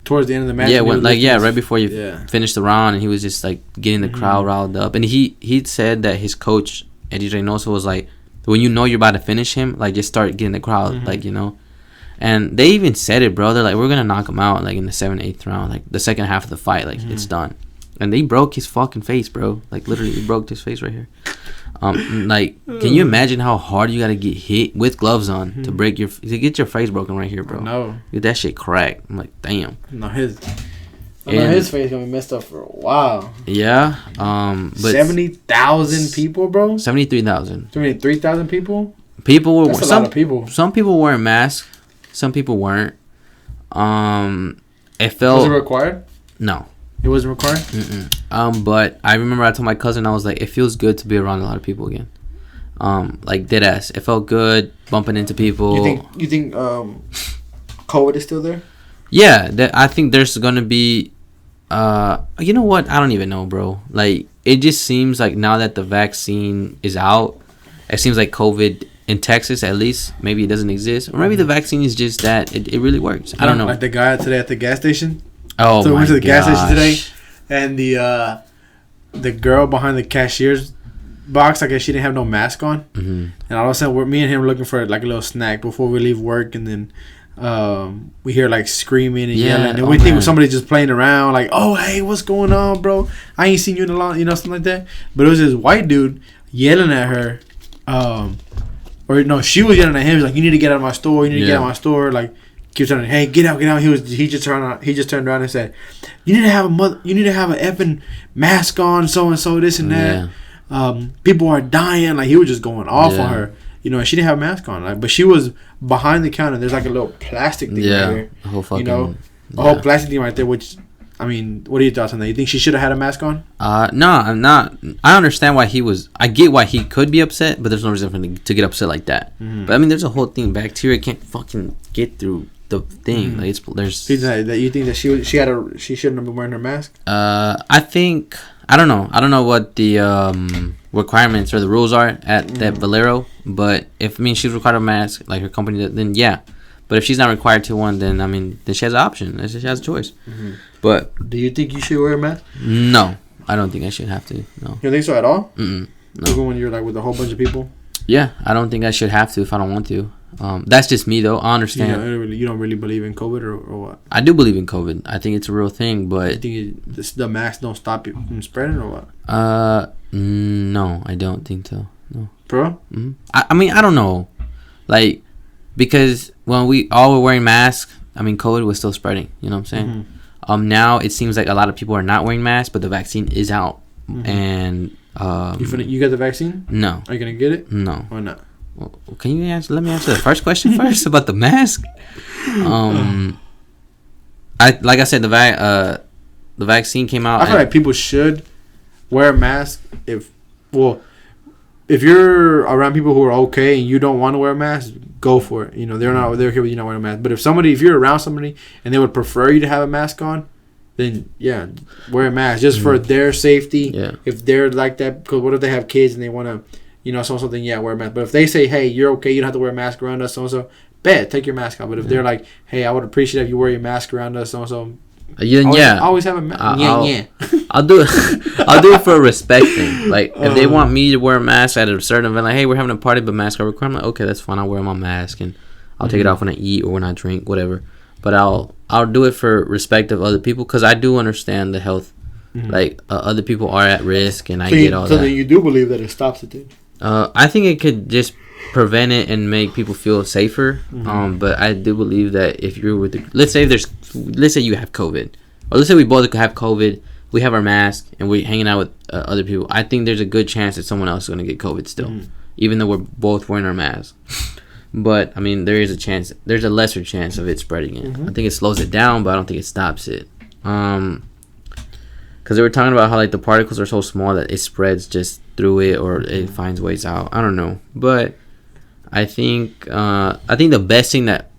towards the end of the match. Yeah, right before you finished the round, and he was just like getting the crowd riled up. And he said that his coach Eddie Reynoso was like, when you know you're about to finish him, like just start getting the crowd, like you know. And they even said it, bro. They're like, we're gonna knock him out like in the 7th, 8th round, like the second half of the fight, like it's done. And they broke his fucking face, bro. Like literally, he broke his face right here. Like, can you imagine how hard you gotta get hit with gloves on to get your face broken right here, bro? No, get that shit cracked. I'm like, damn. No, his face gonna be messed up for a while. Yeah. But 70,000 people, bro. 73,000. 73,000 people. People were That's a lot of people. Some people wearing masks. Some people weren't. It felt. Was it required? No. It wasn't required? But I remember I told my cousin, I was like, it feels good to be around a lot of people again. Like dead ass. It felt good bumping into people. You think COVID is still there? Yeah, I think there's gonna be you know what? I don't even know, bro. Like it just seems like now that the vaccine is out, it seems like COVID in Texas at least, maybe it doesn't exist. Or maybe the vaccine is just that it really works. I don't know. Like the guy today at the gas station. Oh, so we went to the gas station today, and the girl behind the cashier's box, I guess she didn't have no mask on, and all of a sudden me and him were looking for like a little snack before we leave work, and then we hear like screaming and yelling, and we think somebody's just playing around, like, oh hey, what's going on, bro? I ain't seen you in a long, something like that. But it was this white dude yelling at her, or no, she was yelling at him. He was like, you need to get out of my store. You need to get out of my store. Like. Keep telling him, hey, get out. He just turned around and said, you need to have an effing mask on, so and so, this and that. People are dying. Like he was just going off on her, and she didn't have a mask on. Like, but she was behind the counter. There's like a little plastic thing right here, a whole fucking, a whole plastic thing right there. Which, I mean, what are your thoughts on that? You think she should have had a mask on? No, I'm not. I understand why he was. I get why he could be upset, but there's no reason for him to get upset like that. But I mean, there's a whole thing. Bacteria can't fucking get through the thing. Like there's. You think that she shouldn't have been wearing her mask? I think I don't know what the requirements or the rules are at that Valero, but if she's required a mask, like her company, then yeah. But if she's not required to one, then then she has an option. She has a choice. But do you think you should wear a mask? No, I don't think I should have to. No. You don't think so at all? No. Even when you're like with a whole bunch of people? Yeah, I don't think I should have to if I don't want to. That's just me though. I understand. You don't really believe in COVID or what? I do believe in COVID. I think it's a real thing, but you think the mask don't stop it from spreading or what? No, I don't think so. No. Bro? I mean, I don't know, like because when we all were wearing masks, COVID was still spreading. You know what I'm saying? Now it seems like a lot of people are not wearing masks, but the vaccine is out, and you got the vaccine? No. Are you gonna get it? No. Why not? Well, can you let me answer the first question first about the mask? Like I said, the vaccine came out. I feel like people should wear a mask if you're around people who are okay and you don't want to wear a mask, go for it. They're okay with you not wearing a mask. But if you're around somebody and they would prefer you to have a mask on, then yeah, wear a mask just for their safety. Yeah. If they're like that, because what if they have kids and they want to, something, yeah, wear a mask. But if they say, hey, you're okay, you don't have to wear a mask around us, so bet, take your mask off. But if they're like, hey, I would appreciate if you wear your mask around us, so. Always have a mask. I'll do it for a respect thing. Like if they want me to wear a mask at a certain event, like hey, we're having a party, but mask are required. I'm like, okay, that's fine. I'll wear my mask and I'll take it off when I eat or when I drink, whatever. But I'll do it for respect of other people because I do understand the health like other people are at risk, and I get all that. So then you do believe that it stops it, then? I think it could just prevent it and make people feel safer. But I do believe that if you're let's say you have COVID, or let's say we both have COVID, we have our mask and we're hanging out with other people. I think there's a good chance that someone else is going to get COVID still, even though we're both wearing our masks. But I mean, there is a chance. There's a lesser chance of it spreading it. I think it slows it down, but I don't think it stops it. Because they were talking about how like the particles are so small that it spreads just through it, or it finds ways out. I don't know, but I think the best thing that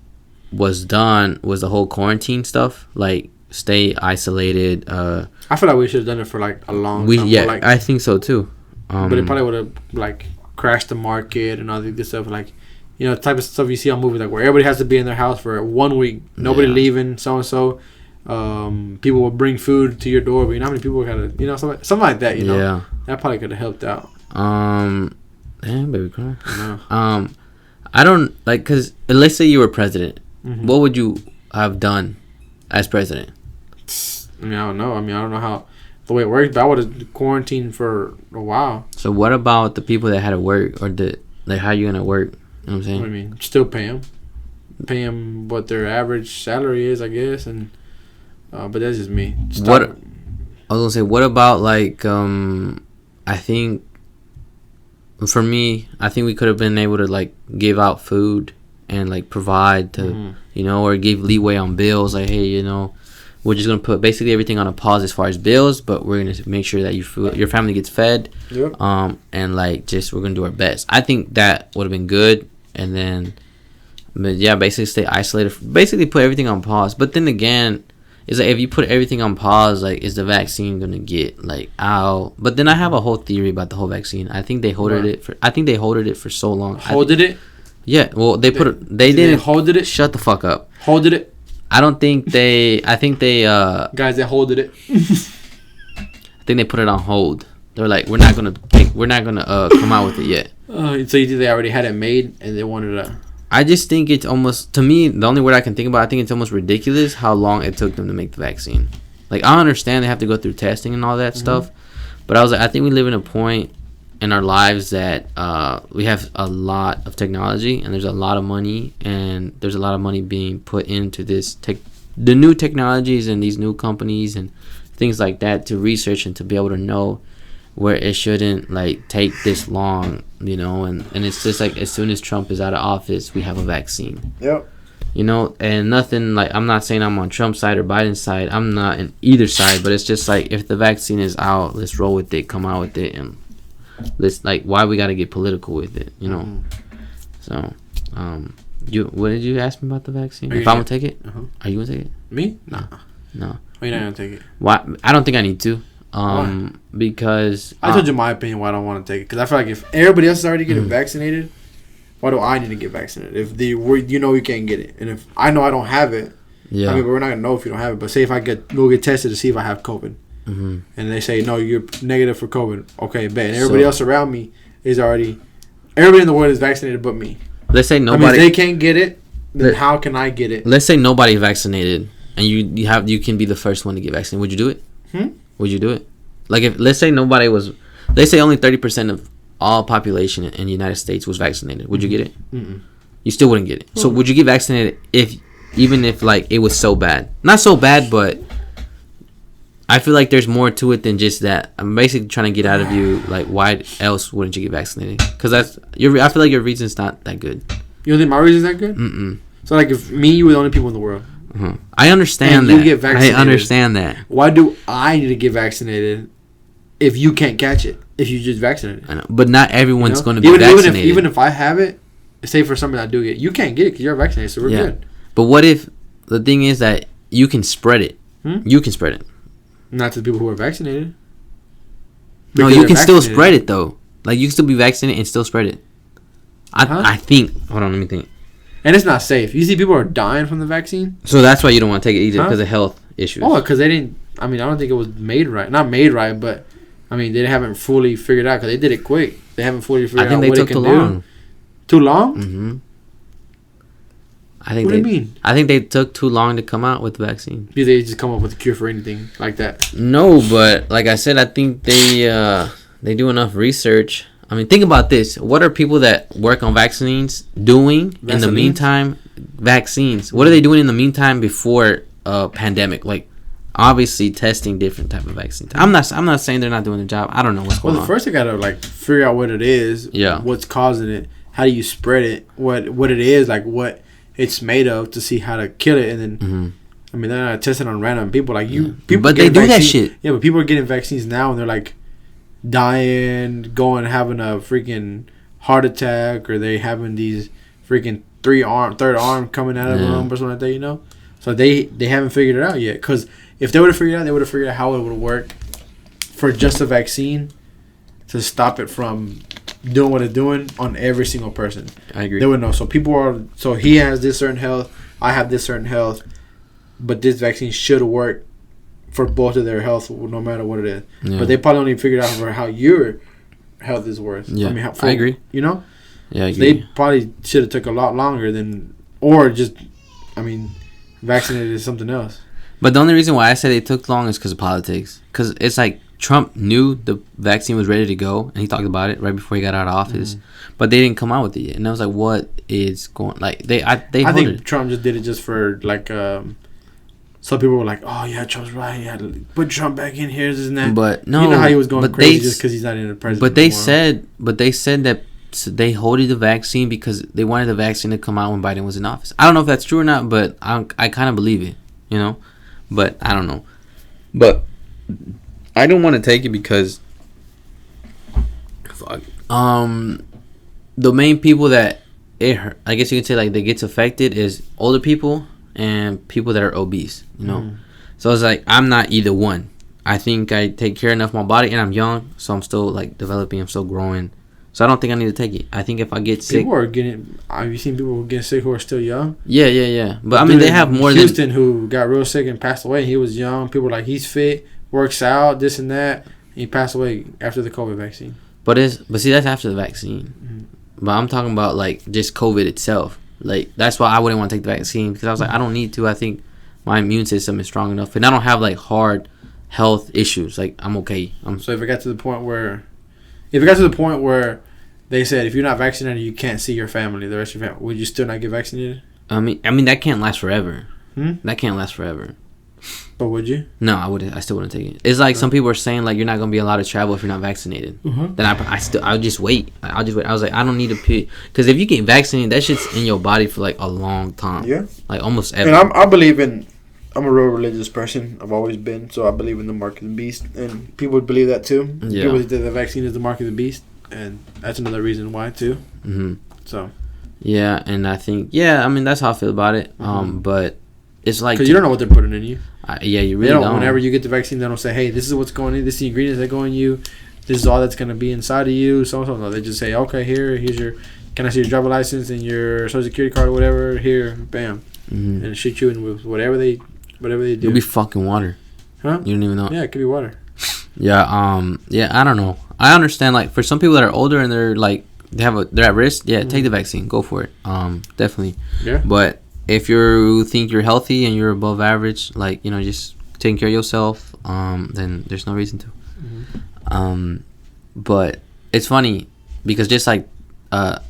was done was the whole quarantine stuff, like stay isolated. I feel like we should have done it for like a long time. Yeah, like, I think so too. But it probably would have like crashed the market and all this stuff, like, you know, type of stuff you see on movies, like where everybody has to be in their house for 1 week, nobody leaving, so and so. People will bring food to your door, but you know how many people gotta, you know, something like that, you know. Yeah, that probably could have helped out. Damn, baby, cry. I don't like, because let's say you were president. What would you have done as president? I mean, I don't know. I don't know how the way it works, but I would have quarantined for a while. So what about the people that had to work, or like how you gonna work? You know what I'm saying? What do you mean? Still pay them what their average salary is, I guess, and but that's just me. What I was gonna say, what about like I think for me, I think we could have been able to like give out food and like provide to you know, or give leeway on bills, like, hey, you know, we're just gonna put basically everything on a pause as far as bills, but we're gonna make sure that your family gets fed. And like we're gonna do our best. I think that would have been good. And then, but yeah, basically stay isolated. Basically put everything on pause. But then again, it's like if you put everything on pause, like, is the vaccine gonna get like out? But then I have a whole theory about the whole vaccine. I think they holded it for. I think they holded it for so long. Holded it? Yeah. Well, they didn't hold it. Shut the fuck up. Holded it. I don't think they. I think they. Guys, they holded it. I think they put it on hold. They're like, we're not gonna come out with it yet. So you think they already had it made and they wanted to? I just think it's almost, to me, the only word I can think about, I think it's almost ridiculous how long it took them to make the vaccine. Like, I understand they have to go through testing and all that stuff, but I was like, I think we live in a point in our lives that we have a lot of technology, and there's a lot of money, and there's a lot of money being put into the new technologies and these new companies and things like that to research and to be able to know where it shouldn't like take this long, you know, and it's just like as soon as Trump is out of office, we have a vaccine. Yep. You know, and nothing like, I'm not saying I'm on Trump's side or Biden's side. I'm not in either side, but it's just like, if the vaccine is out, let's roll with it, come out with it, and let's, like, why we got to get political with it, you know? So, what did you ask me about the vaccine? If I'm gonna take it? Are you gonna take it? Me? No. Why you not gonna take it? Why? I don't think I need to. Because I told you my opinion why I don't want to take it, because I feel like if everybody else is already getting vaccinated, why do I need to get vaccinated? If you know you can't get it, and if I know I don't have it, I mean, but we're not gonna know if you don't have it. But say if I go get tested to see if I have COVID, and they say no, you're negative for COVID. Okay, bet. And everybody else around me is already. Everybody in the world is vaccinated, but me. Let's say nobody. I mean, if they can't get it, then how can I get it? Let's say nobody vaccinated, and you can be the first one to get vaccinated. Would you do it? Would you do it? Like, if let's say nobody was, let's say only 30% of all population in the United States was vaccinated, would you get it? You still wouldn't get it. So would you get vaccinated even if like it was so bad? Not so bad, but I feel like there's more to it than just that. I'm basically trying to get out of you, like, why else wouldn't you get vaccinated? Because I feel like your reason's not that good. You don't think my reason's that good? So like, if you were the only people in the world. I understand that. You get vaccinated. I understand that. Why do I need to get vaccinated if you can't catch it? If you just vaccinated, I know, but not everyone's going to be vaccinated. Even if I have it, say for something I do get, you can't get it because you're vaccinated, so we're good. But what if the thing is that you can spread it? You can spread it. Not to the people who are vaccinated. No, you can still spread it though. Like, you can still be vaccinated and still spread it. I think. Hold on, let me think. And it's not safe. You see, people are dying from the vaccine. So that's why you don't want to take it either, because of health issues. Oh, because they didn't. I mean, I don't think it was made right. Not made right, but I mean, they haven't fully figured out, because they did it quick. They haven't fully figured out what it can do. Too long? I think What do you mean? I think they took too long to come out with the vaccine. Do they just come up with a cure for anything like that? No, but like I said, I think they do enough research. I mean, think about this. What are people that work on vaccines doing in the meantime? Vaccines. What are they doing in the meantime before a pandemic? Like, obviously testing different type of vaccines. I'm not saying they're not doing their job. I don't know what's going on. Well, first they gotta like figure out what it is. Yeah. What's causing it? How do you spread it? What it is? Like what it's made of to see how to kill it, and then. Mm-hmm. I mean, they're not testing on random people. Like you, people. But they do that shit. Yeah, but people are getting vaccines now, and they're like dying, having a freaking heart attack, or they having these freaking third arm coming out of them or something like that. You know, so they haven't figured it out yet. Because if they would have figured it out, they would have figured out how it would work for just a vaccine to stop it from doing what it's doing on every single person. I agree. They would know. So he has this certain health. I have this certain health. But this vaccine should work for both of their health, no matter what it is. Yeah. But they probably only figured out for how your health is worth. Yeah, I agree. You know? Yeah, I agree. They probably should have took a lot longer vaccinated is something else. But the only reason why I say they took long is because of politics. Because it's like Trump knew the vaccine was ready to go, and he talked about it right before he got out of office. But they didn't come out with it yet. And I was like, what is going... Like, I think Trump just did it just for, like... some people were like, "Oh yeah, Trump's right. Yeah, put Trump back in here, this and that." But no, you know how he was going crazy just because he's not in the president. But they said that they hoarded the vaccine because they wanted the vaccine to come out when Biden was in office. I don't know if that's true or not, but I kind of believe it, you know. But I don't know. But I don't want to take it because, the main people that it hurt, I guess you could say like that gets affected is older people. And people that are obese, you know. So it's like I'm not either one. I think I take care enough of my body, and I'm young, so I'm still like developing. I'm still growing, so I don't think I need to take it. I think if I get sick, have you seen people who get sick who are still young? Yeah. But I mean, they have more Houston who got real sick and passed away. He was young. People were like he's fit, works out, this and that. And he passed away after the COVID vaccine. But see, that's after the vaccine. But I'm talking about like just COVID itself. Like, that's why I wouldn't want to take the vaccine, because I was like, I don't need to. I think my immune system is strong enough, and I don't have like hard health issues. Like, I'm okay. So if it got to the point where they said if you're not vaccinated, you can't see your family, the rest of your family, would you still not get vaccinated? I mean that can't last forever. That can't last forever. But would you? No, I wouldn't. I still wouldn't take it. It's like some people are saying like you're not gonna be allowed to travel if you're not vaccinated. Then I'll just wait. I was like, I don't need to pee, because if you get vaccinated, that shit's in your body for like a long time. Yeah, like almost ever. And I'm a real religious person. I've always been. So I believe in the mark of the beast, and people would believe that too. Yeah, people think that the vaccine is the mark of the beast, and that's another reason why too. So. Yeah, and I think I mean that's how I feel about it. But. It's like, because you don't know what they're putting in you. You really don't. Whenever you get the vaccine, they don't say, "Hey, this is what's going in. This is the ingredients that go in you. This is all that's going to be inside of you." So no, they just say, "Okay, here's your. Can I see your driver license and your social security card or whatever? Here, bam, and shoot you in with whatever they do." It'll be fucking water. Huh? You don't even know. Yeah, it could be water. Yeah. I don't know. I understand. Like, for some people that are older and they're like they're at risk. Yeah, take the vaccine. Go for it. Definitely. Yeah. But if you think you're healthy and you're above average, like, you know, just taking care of yourself, then there's no reason to. But it's funny because just like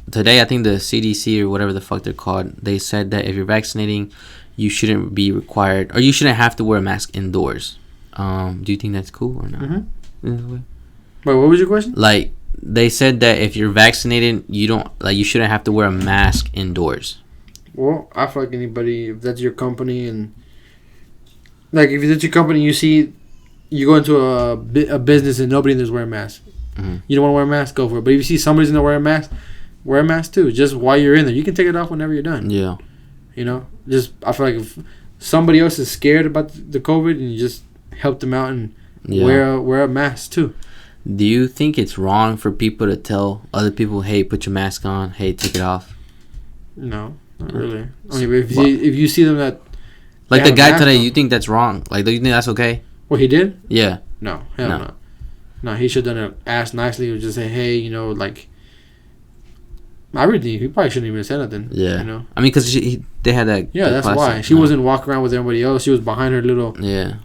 today, I think the CDC or whatever the fuck they're called, they said that if you're vaccinating, you shouldn't be required, or you shouldn't have to wear a mask indoors. Do you think that's cool or not? Wait, what was your question? Like, they said that if you're vaccinated, you shouldn't have to wear a mask indoors. Well, I feel like anybody, if that's your company, and like if it's your company, you go into a business and nobody in there's wearing a mask. You don't want to wear a mask, go for it. But if you see somebody's in there wearing a mask, wear a mask too. Just while you're in there, you can take it off whenever you're done. Yeah. You know, I feel like if somebody else is scared about the COVID, and you just help them out and wear a mask too. Do you think it's wrong for people to tell other people, "Hey, put your mask on. Hey, take it off"? No. Not really. I mean, if you see them that... Like the guy today, you think that's wrong? Like, do you think that's okay? What, he did? Yeah. No. Hell no. No, he should have done it, asked nicely, or just say, "Hey, you know, like... I really think he probably shouldn't even have said nothing. Yeah. You know? I mean, because they had that. Yeah, that's why. She wasn't walking around with everybody else. She was behind her little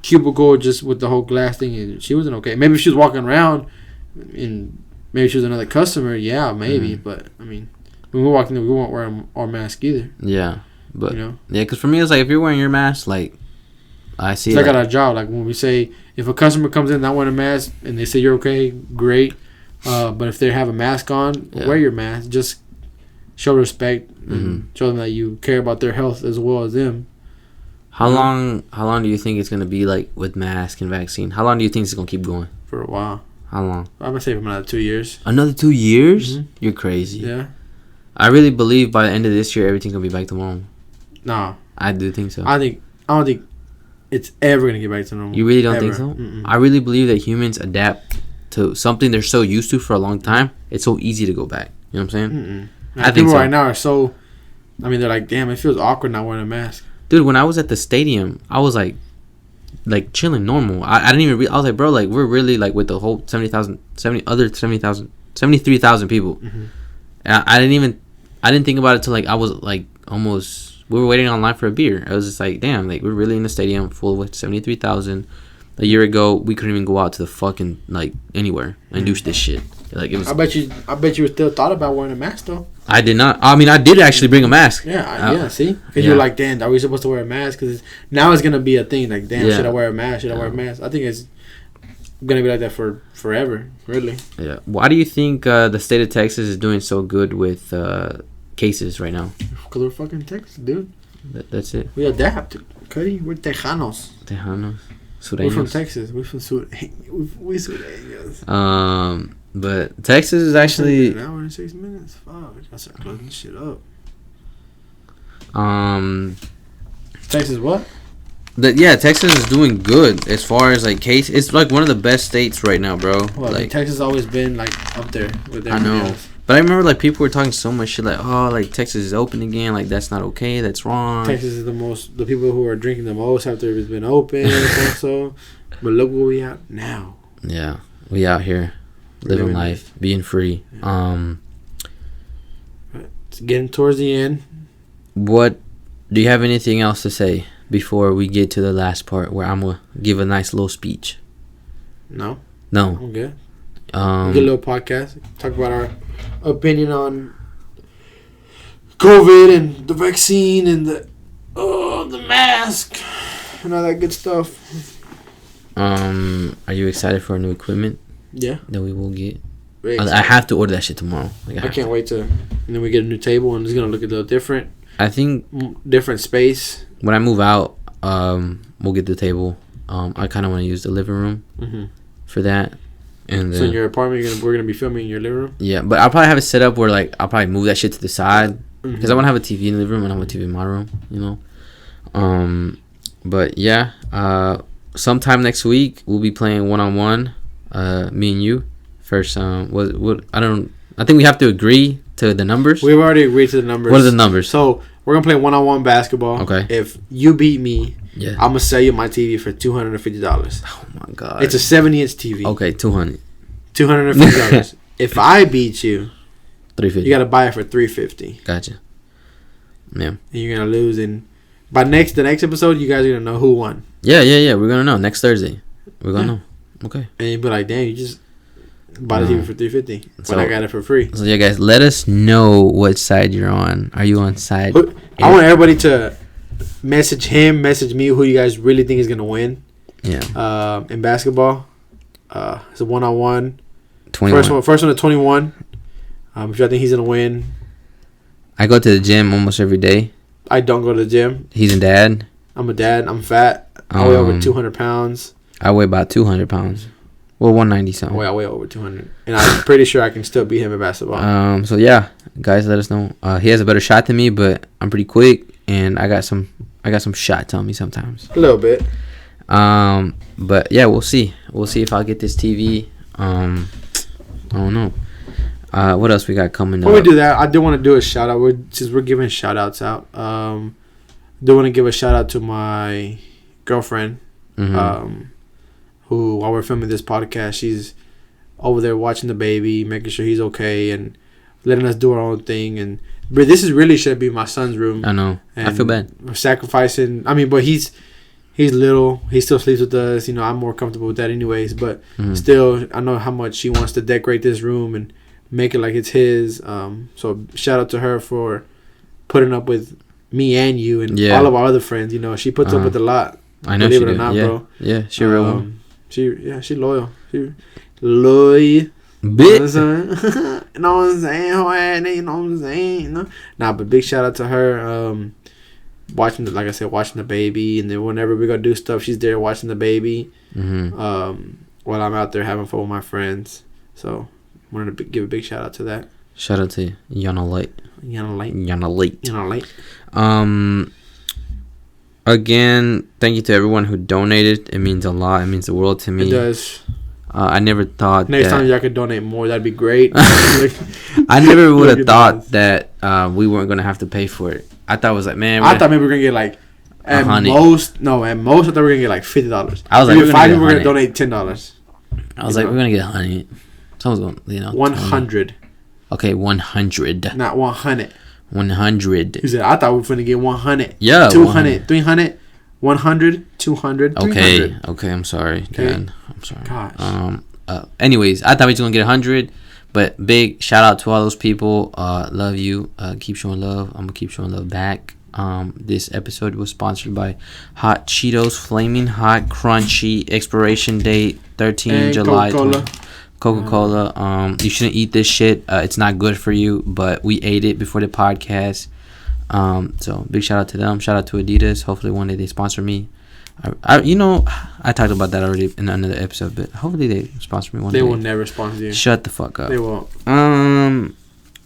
cubicle just with the whole glass thing. And she wasn't okay. Maybe if she was walking around and maybe she was another customer, yeah, maybe. But, I mean, when we walked in, we weren't wearing our mask either. Yeah. But, you know? Yeah, because for me, it's like, if you're wearing your mask, like, I see. It's like at our job. Like, when we say, if a customer comes in not wearing a mask and they say you're okay, great. But if they have a mask on, wear your mask. Just show respect and show them that you care about their health as well as them. How long do you think it's going to be, like, with mask and vaccine? How long do you think it's going to keep going? For a while. How long? I'm going to say for another 2 years. Another 2 years? Mm-hmm. You're crazy. Yeah. I really believe by the end of this year, everything's going to be back to normal. Nah. I do think so. I don't think it's ever going to get back to normal. You really don't think so? Mm-mm. I really believe that humans adapt to something they're so used to for a long time. It's so easy to go back. You know what I'm saying? I think people right now are so... I mean, they're like, damn, it feels awkward not wearing a mask. Dude, when I was at the stadium, I was like chilling normal. I didn't even... I was like, bro, like, we're really, like, with the whole 73,000 people. Mm-hmm. And I didn't think about it till, like, I was, like, almost... We were waiting online for a beer. I was just like, damn, like, we're really in the stadium full with 73,000. A year ago, we couldn't even go out to the fucking, like, anywhere and do this shit. Like, it was... I bet you still thought about wearing a mask, though. I did not. I mean, I did actually bring a mask. Yeah, see? Because you're like, damn, are we supposed to wear a mask? Because now it's going to be a thing. Like, damn, should I wear a mask? Should I wear a mask? I think it's going to be like that for forever, really. Yeah. Why do you think the state of Texas is doing so good with cases right now? Because we're fucking Texas, dude. That's it. We adapt. Cuddy, we're Tejanos. Sureños. We're from Texas. We're from Sureños. But Texas is actually... An hour and 6 minutes. Fuck, I gotta start closing this shit up. Texas what? Texas is doing good as far as, like, case. It's, like, one of the best states right now, bro. Well, like, Texas has always been, like, up there with everything else. But I remember, like, people were talking so much shit, like, oh, like, Texas is open again. Like, that's not okay. That's wrong. Texas is the people who are drinking the most after it's been open. Also. But look where we at now. Yeah. We out here living life, being free. Yeah. It's getting towards the end. Do you have anything else to say before we get to the last part where I'm going to give a nice little speech? No. I'm good. Get a little podcast. Talk about our opinion on COVID and the vaccine and the mask and all that good stuff. Are you excited for our new equipment? Yeah. That we will get. I have to order that shit tomorrow. I can't wait to. And then we get a new table and it's gonna look a little different. I think different space. When I move out, we'll get the table. I kind of want to use the living room for that. And so in your apartment, we're gonna be filming in your living room. Yeah, but I'll probably have it set up where, like, I'll probably move that shit to the side because I want to have a TV in the living room and I want a TV in my room. You know. But yeah. Sometime next week we'll be playing 1-on-1. Me and you. First, I think we have to agree to the numbers. We've already agreed to the numbers. What are the numbers? So we're gonna play 1-on-1 basketball. Okay. If you beat me, I'm gonna sell you my TV for $250. Oh my god. It's a 70-inch TV. Okay, $200. $250. If I beat you, $350. You gotta buy it for $350. Gotcha. Yeah. And you're gonna lose, and by the next episode, you guys are gonna know who won. Yeah. We're gonna know next Thursday. We're gonna know. Okay. And you'll be like, damn, you just bought the TV for $350 when I got it for free. So yeah, guys, let us know what side you're on. Are you on side? I want everybody to message me who you guys really think is gonna win. Yeah. In basketball, it's a 1-on-1. 21. First one to 21. If y'all think he's gonna win. I go to the gym almost every day. I don't go to the gym. He's a dad. I'm a dad. I'm fat. I weigh over 200 pounds. I weigh about 200 pounds. Well, 190 something. I weigh over 200. And I'm pretty sure I can still beat him in basketball. So yeah, guys, let us know. He has a better shot than me, but I'm pretty quick and I got some shots on me sometimes. A little bit. But yeah, we'll see. We'll see if I'll get this TV. I don't know. What else we got coming up? When we do that, I do want to do a shout out. Since we're giving shout outs out, I do want to give a shout out to my girlfriend, who, while we're filming this podcast, she's over there watching the baby, making sure he's okay, and letting us do our own thing. But this is really should be my son's room. I know. I feel bad. We're sacrificing. I mean, but he's little. He still sleeps with us. You know, I'm more comfortable with that anyways. But still, I know how much she wants to decorate this room and make it like it's his. So shout out to her for putting up with me and you and all of our other friends. You know, she puts up with a lot. I know believe she it or not, bro. Yeah, she real one. She loyal. She loyal. Bit. You know what I'm saying? You know what I'm saying? Nah, but big shout out to her. Watching the baby, and then whenever we go do stuff, she's there watching the baby. While I'm out there having fun with my friends. So wanted to give a big shout out to that. Shout out to Yana Light. Again, thank you to everyone who donated. It means a lot. It means the world to me. It does. I never thought next time y'all could donate more, that'd be great. I never would have thought that we weren't gonna have to pay for it. I thought it was like, man. I thought maybe we were gonna get like at most I thought we were gonna get like $50. I was like, 5 people were gonna donate $10. I was like, we're gonna get 100. Someone's going, 100. Okay, 100. Not 100. 100. He said, I thought we were gonna get 100. Yeah. 200, 300, 100, 200, 300. Okay. I'm sorry. Okay. God, I'm sorry. Gosh. Anyways, I thought we were gonna get 100, but big shout out to all those people. Love you. Keep showing love. I'm gonna keep showing love back. This episode was sponsored by Hot Cheetos, flaming hot, crunchy. Expiration date 13 July. Coca-Cola. You shouldn't eat this shit. It's not good for you, but we ate it before the podcast. So big shout out to them. Shout out to Adidas. Hopefully one day they sponsor me. I talked about that already in another episode, but hopefully they sponsor me one day. They will never sponsor you. Shut the fuck up. They won't.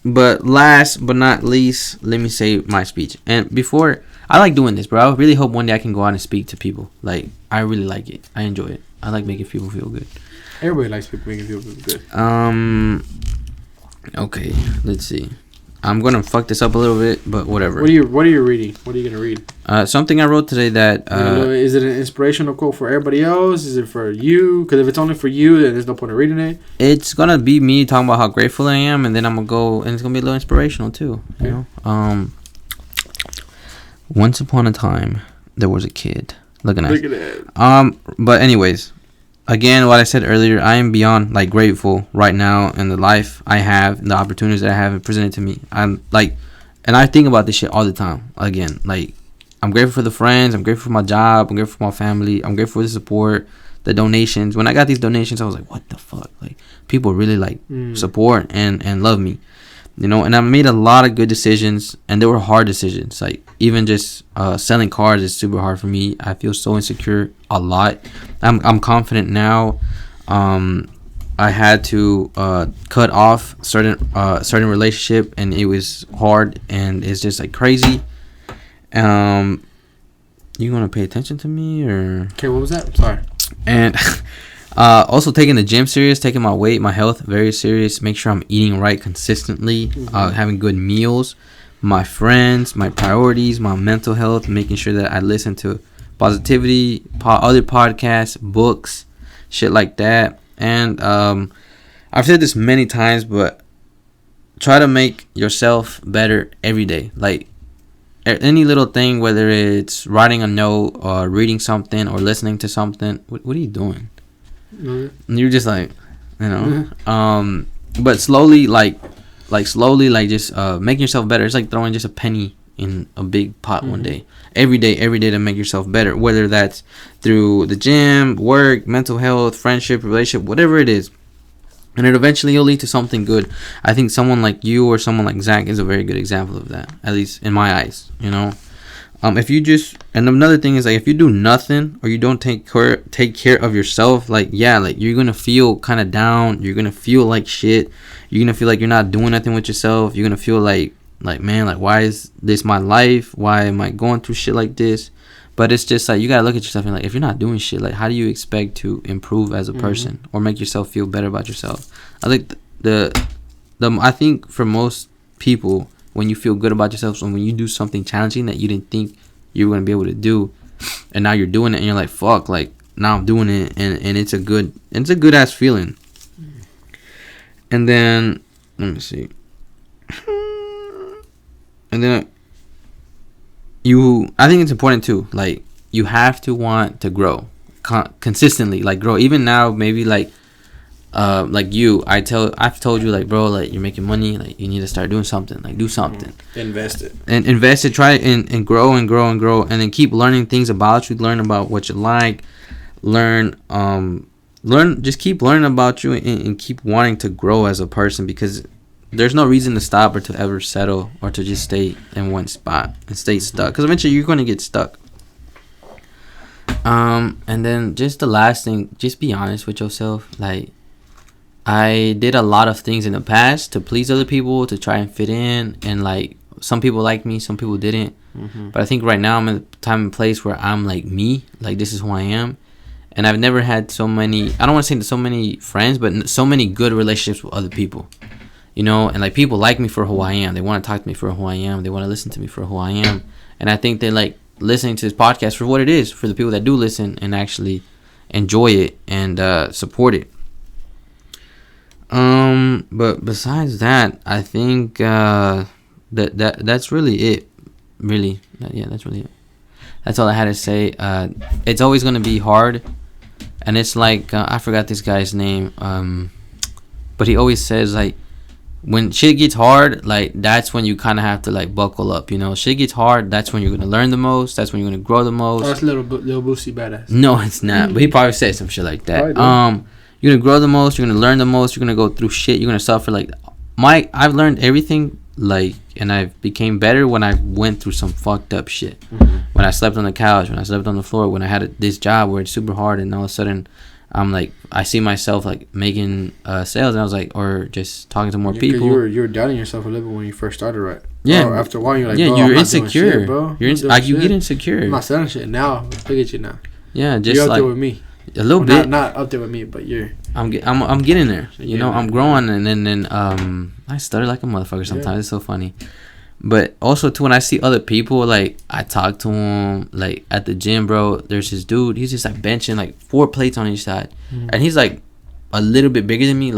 But last but not least, let me say my speech. And before, I like doing this, bro. I really hope one day I can go out and speak to people. Like, I really like it. I enjoy it. I like making people feel good. Everybody likes people making people feel good. Okay, let's see. I'm gonna fuck this up a little bit, but whatever. What are you reading? What are you gonna read? Something I wrote today that is it an inspirational quote for everybody else? Is it for you? Because if it's only for you, then there's no point in reading it. It's gonna be me talking about how grateful I am, and then I'm gonna go, and it's gonna be a little inspirational too. Okay. You know, once upon a time, there was a kid. Look at that. But anyways. Again, what I said earlier, I am beyond like grateful right now in the life I have, and the opportunities that I have presented to me. I'm like, and I think about this shit all the time. Again, like, I'm grateful for the friends, I'm grateful for my job, I'm grateful for my family, I'm grateful for the support, the donations. When I got these donations, I was like, what the fuck? Like, people really like support and love me, you know. And I made a lot of good decisions, and they were hard decisions. Like, even just selling cars is super hard for me. I feel so insecure a lot. I'm confident now. I had to cut off certain relationship, and it was hard, and it's just like crazy. You gonna pay attention to me or? Okay, what was that? Sorry. And also taking the gym serious, taking my weight, my health very serious. Make sure I'm eating right consistently, having good meals, my friends, my priorities, my mental health, making sure that I listen to positivity, other podcasts, books, shit like that. And I've said this many times, but try to make yourself better every day. Like, any little thing, whether it's writing a note or reading something or listening to something. What are you doing? And you're just like, you know. But slowly, just making yourself better. It's like throwing just a penny in a big pot one day. Every day to make yourself better. Whether that's through the gym, work, mental health, friendship, relationship, whatever it is. And it eventually will lead to something good. I think someone like you or someone like Zach is a very good example of that. At least in my eyes, you know. If you just, and another thing is, like, if you do nothing or you don't take care of yourself, like, yeah, like, you're gonna feel kind of down. You're gonna feel like shit. You're gonna feel like you're not doing nothing with yourself. You're gonna feel like man, like, why is this my life? Why am I going through shit like this? But it's just like, you gotta look at yourself and, like, if you're not doing shit, like, how do you expect to improve as a person or make yourself feel better about yourself? I think I think for most people, when you feel good about yourself, and when you do something challenging that you didn't think you were gonna be able to do, and now you're doing it, and you're like, fuck, like, now I'm doing it, and it's a good ass feeling. And then let me see. And then I think it's important too. Like, you have to want to grow consistently. Like, grow. Even now, maybe like I've told you, like, bro, like, you're making money, like, you need to start doing something. Like, do something. Invest it. And invest it. Try it and grow and grow and grow. And then keep learning things about you. Learn about what you like. Just keep learning about you and keep wanting to grow as a person, because there's no reason to stop or to ever settle or to just stay in one spot and stay stuck, because eventually you're going to get stuck. And then just the last thing, just be honest with yourself. Like, I did a lot of things in the past to please other people, to try and fit in, and like, some people liked me, some people didn't. But I think right now I'm in a time and place where I'm like me, like, this is who I am. And I've never had so many, I don't want to say so many friends, but so many good relationships with other people. You know, and like, people like me for who I am. They want to talk to me for who I am. They want to listen to me for who I am. And I think they like listening to this podcast for what it is, for the people that do listen and actually enjoy it and support it. But besides that, I think that's really it. Really, yeah, that's really it. That's all I had to say. It's always gonna be hard, and it's like, I forgot this guy's name. But he always says, like, when shit gets hard, like, that's when you kind of have to, like, buckle up, you know. Shit gets hard, that's when you're gonna learn the most. That's when you're gonna grow the most. Oh, that's little Boosie Badass. No, it's not. But he probably said some shit like that. You're gonna grow the most. You're gonna learn the most. You're gonna go through shit. You're gonna suffer. Like, I've learned everything. Like, and I became better when I went through some fucked up shit. When I slept on the couch. When I slept on the floor. When I had this job where it's super hard, and all of a sudden, I'm like, I see myself like making sales, and I was like, or just talking to more people. You were doubting yourself a little bit when you first started, right? Yeah. Oh, after a while, you're like, yeah, bro, you're I'm not insecure, doing shit, bro. You get insecure. I'm not selling shit now. Look at you now. Yeah, just you're up like there with me. A little bit. Not up there with me, but you're. I'm getting there. You know, I'm growing, and then I stutter like a motherfucker sometimes. Yeah. It's so funny. But also too, when I see other people, like, I talk to them, like, at the gym, bro. There's this dude. He's just like benching like 4 plates on each side, and he's like a little bit bigger than me,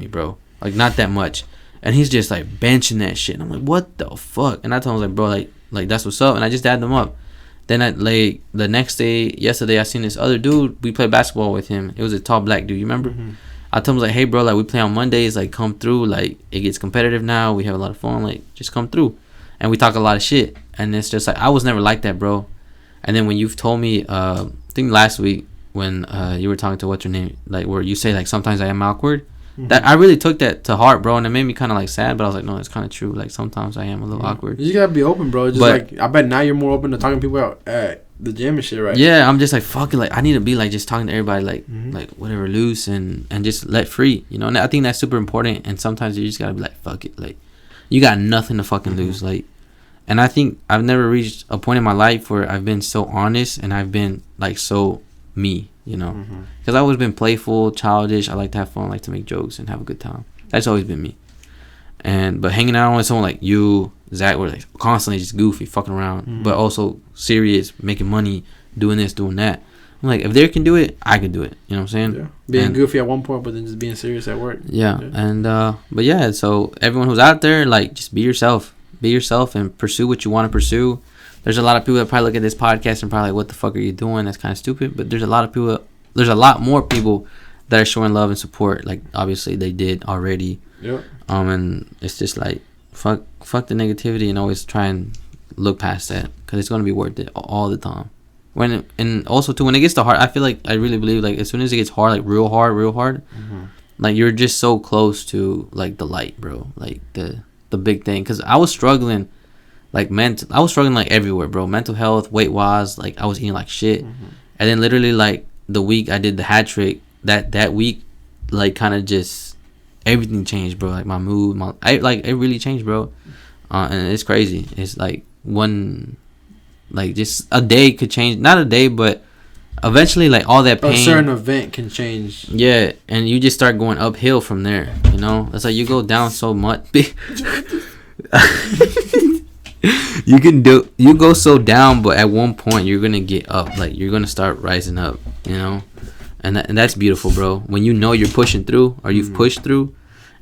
bro. Like, not that much, and he's just like benching that shit. And I'm like, what the fuck? And I told him, like, bro, like that's what's up. And I just added them up. Then the next day, yesterday, I seen this other dude. We played basketball with him. It was a tall black dude. You remember? I told him, like, hey, bro, like, we play on Mondays. Like, come through. Like, it gets competitive now. We have a lot of fun. Like, just come through. And we talk a lot of shit. And it's just like, I was never like that, bro. And then when you've told me, I think last week when you were talking to what's her name, like, where you say, like, sometimes I am awkward. That I really took that to heart, bro, and it made me kind of like sad. But I was like, no, it's kind of true. Like, sometimes I am a little awkward. You just gotta be open, bro. Just like, I bet now you're more open to talking to people out at the gym and shit, right? Yeah, I'm just like, fuck it. Like, I need to be like just talking to everybody, like, like whatever, loose and just let free, you know. And I think that's super important. And sometimes you just gotta be like, fuck it. Like, you got nothing to fucking lose. Like, and I think I've never reached a point in my life where I've been so honest and I've been like so me. You know, because I've always been playful, childish. I like to have fun, I like to make jokes and have a good time. That's always been me. But hanging out with someone like you, Zach, we're like constantly just goofy, fucking around, but also serious, making money, doing this, doing that. I'm like, if they can do it, I can do it. You know what I'm saying? Yeah. Being goofy at one point, but then just being serious at work. Yeah. And but yeah, so everyone who's out there, like, just be yourself. Be yourself and pursue what you want to pursue. There's a lot of people that probably look at this podcast and probably like, what the fuck are you doing? That's kind of stupid. But there's a lot more people that are showing love and support. Like, obviously they did already. Yep. And it's just like, fuck the negativity and always try and look past that, because it's going to be worth it all the time. And also too, when it gets to hard, I feel like, I really believe, like, as soon as it gets hard, like real hard, like, you're just so close to like the light, bro. Like the big thing. Because I was struggling. Like, I was struggling like everywhere, bro. Mental health, weight wise, like, I was eating like shit. And then literally, like, the week I did the hat trick, that week, like, kind of just everything changed, bro. Like, my mood, it really changed, bro. And it's crazy. It's like just a day could change. Not a day, but eventually, like, all that pain. A certain event can change. Yeah, and you just start going uphill from there. You know, it's like you go down so much. You go so down, but at one point you're gonna get up. Like, you're gonna start rising up, you know. And that's beautiful, bro. When you know you're pushing through, or you've pushed through,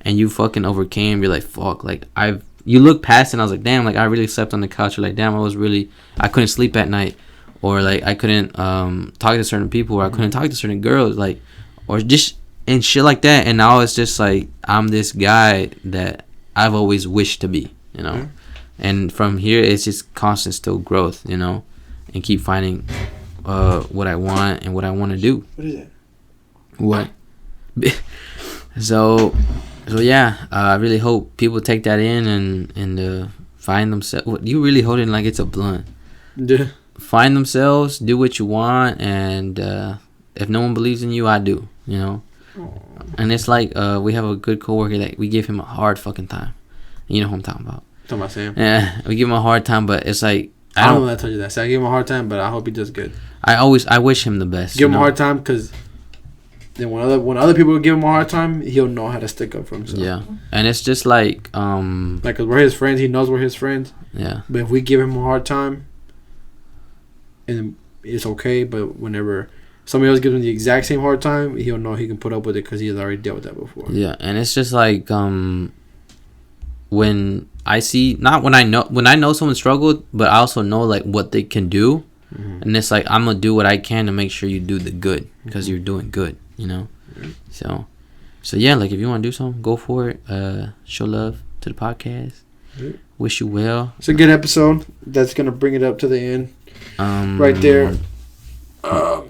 and you fucking overcame. You're like, fuck, like you look past it and I was like, damn, like I really slept on the couch. Or like, damn, I couldn't sleep at night, or like I couldn't talk to certain people, or I couldn't talk to certain girls, like, or just and shit like that. And now it's just like I'm this guy that I've always wished to be, you know. Mm-hmm. And from here, it's just constant still growth, you know, and keep finding what I want and what I want to do. What is it? What? So yeah, I really hope people take that in and find themselves. What, you really hold it like it's a blunt. Yeah. Find themselves, do what you want, and if no one believes in you, I do, you know. Aww. And it's like we have a good coworker that we give him a hard fucking time. You know who I'm talking about. Talking about Sam. Yeah, we give him a hard time, but it's like I don't know that I told you that. So I give him a hard time, but I hope he does good. I wish him the best. Give him a hard time, because then when other people give him a hard time, he'll know how to stick up for himself. Yeah, and it's just like like, cause we're his friends. He knows we're his friends. Yeah. But if we give him a hard time, and it's okay. But whenever somebody else gives him the exact same hard time, he'll know he can put up with it because he has already dealt with that before. Yeah, and it's just like when I see, not when I know someone struggled, but I also know like what they can do, mm-hmm. and it's like I'm gonna do what I can to make sure you do the good, because mm-hmm. you're doing good, you know. Mm-hmm. So yeah, like if you want to do something, go for it. Show love to the podcast. Mm-hmm. Wish you well. It's a good episode. That's gonna bring it up to the end. Right there.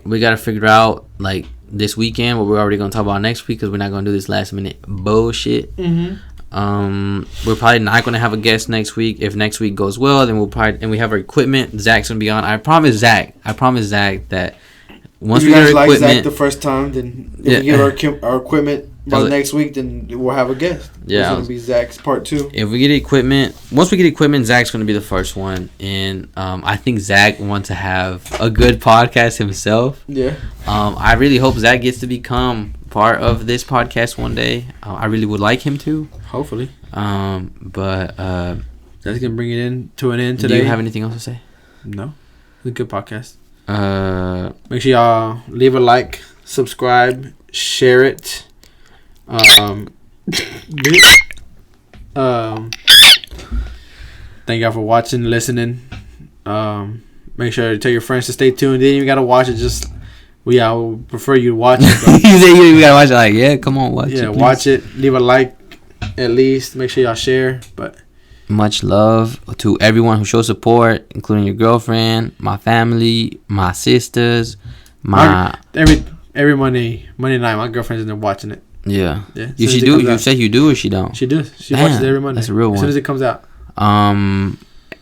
We gotta figure out like this weekend what we're already gonna talk about next week, because we're not gonna do this last minute bullshit. Mm-hmm. We're probably not gonna have a guest next week. If next week goes well, then we'll probably, and we have our equipment. Zach's gonna be on. I promise Zach that once we get our equipment, like Zach the first time, then if we get our equipment by next week, then we'll have a guest. Yeah, it's gonna be Zach's part 2. If we get equipment, once we get equipment, Zach's gonna be the first one, and I think Zach wants to have a good podcast himself. Yeah. I really hope Zach gets to become part of this podcast one day. I really would like him to. Hopefully. But that's gonna bring it to an end today. Do you have anything else to say? No. It's a good podcast. Make sure y'all leave a like, subscribe, share it. Thank y'all for watching, listening. Make sure to tell your friends to stay tuned. You ain't even gotta watch it. Just I would prefer you to watch it. You say you gotta watch it. Like, yeah, come on, watch it. Yeah, watch it. Leave a like at least. Make sure y'all share. But much love to everyone who shows support, including your girlfriend, my family, my sisters, every Monday night, my girlfriend's in there watching it. Yeah. You say you do, or she don't? She does. She watches it every Monday. That's a real one. As soon as it comes out.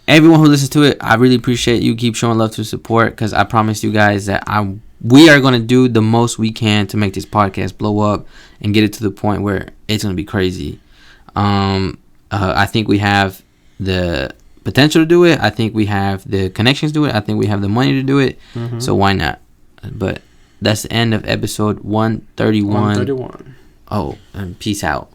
Everyone who listens to it, I really appreciate you. Keep showing love to support, because I promise you guys that we are gonna do the most we can to make this podcast blow up and get it to the point where it's gonna be crazy. I think we have the potential to do it. I think we have the connections to do it. I think we have the money to do it. Mm-hmm. So why not? But that's the end of episode 131. 131. Oh, and peace out.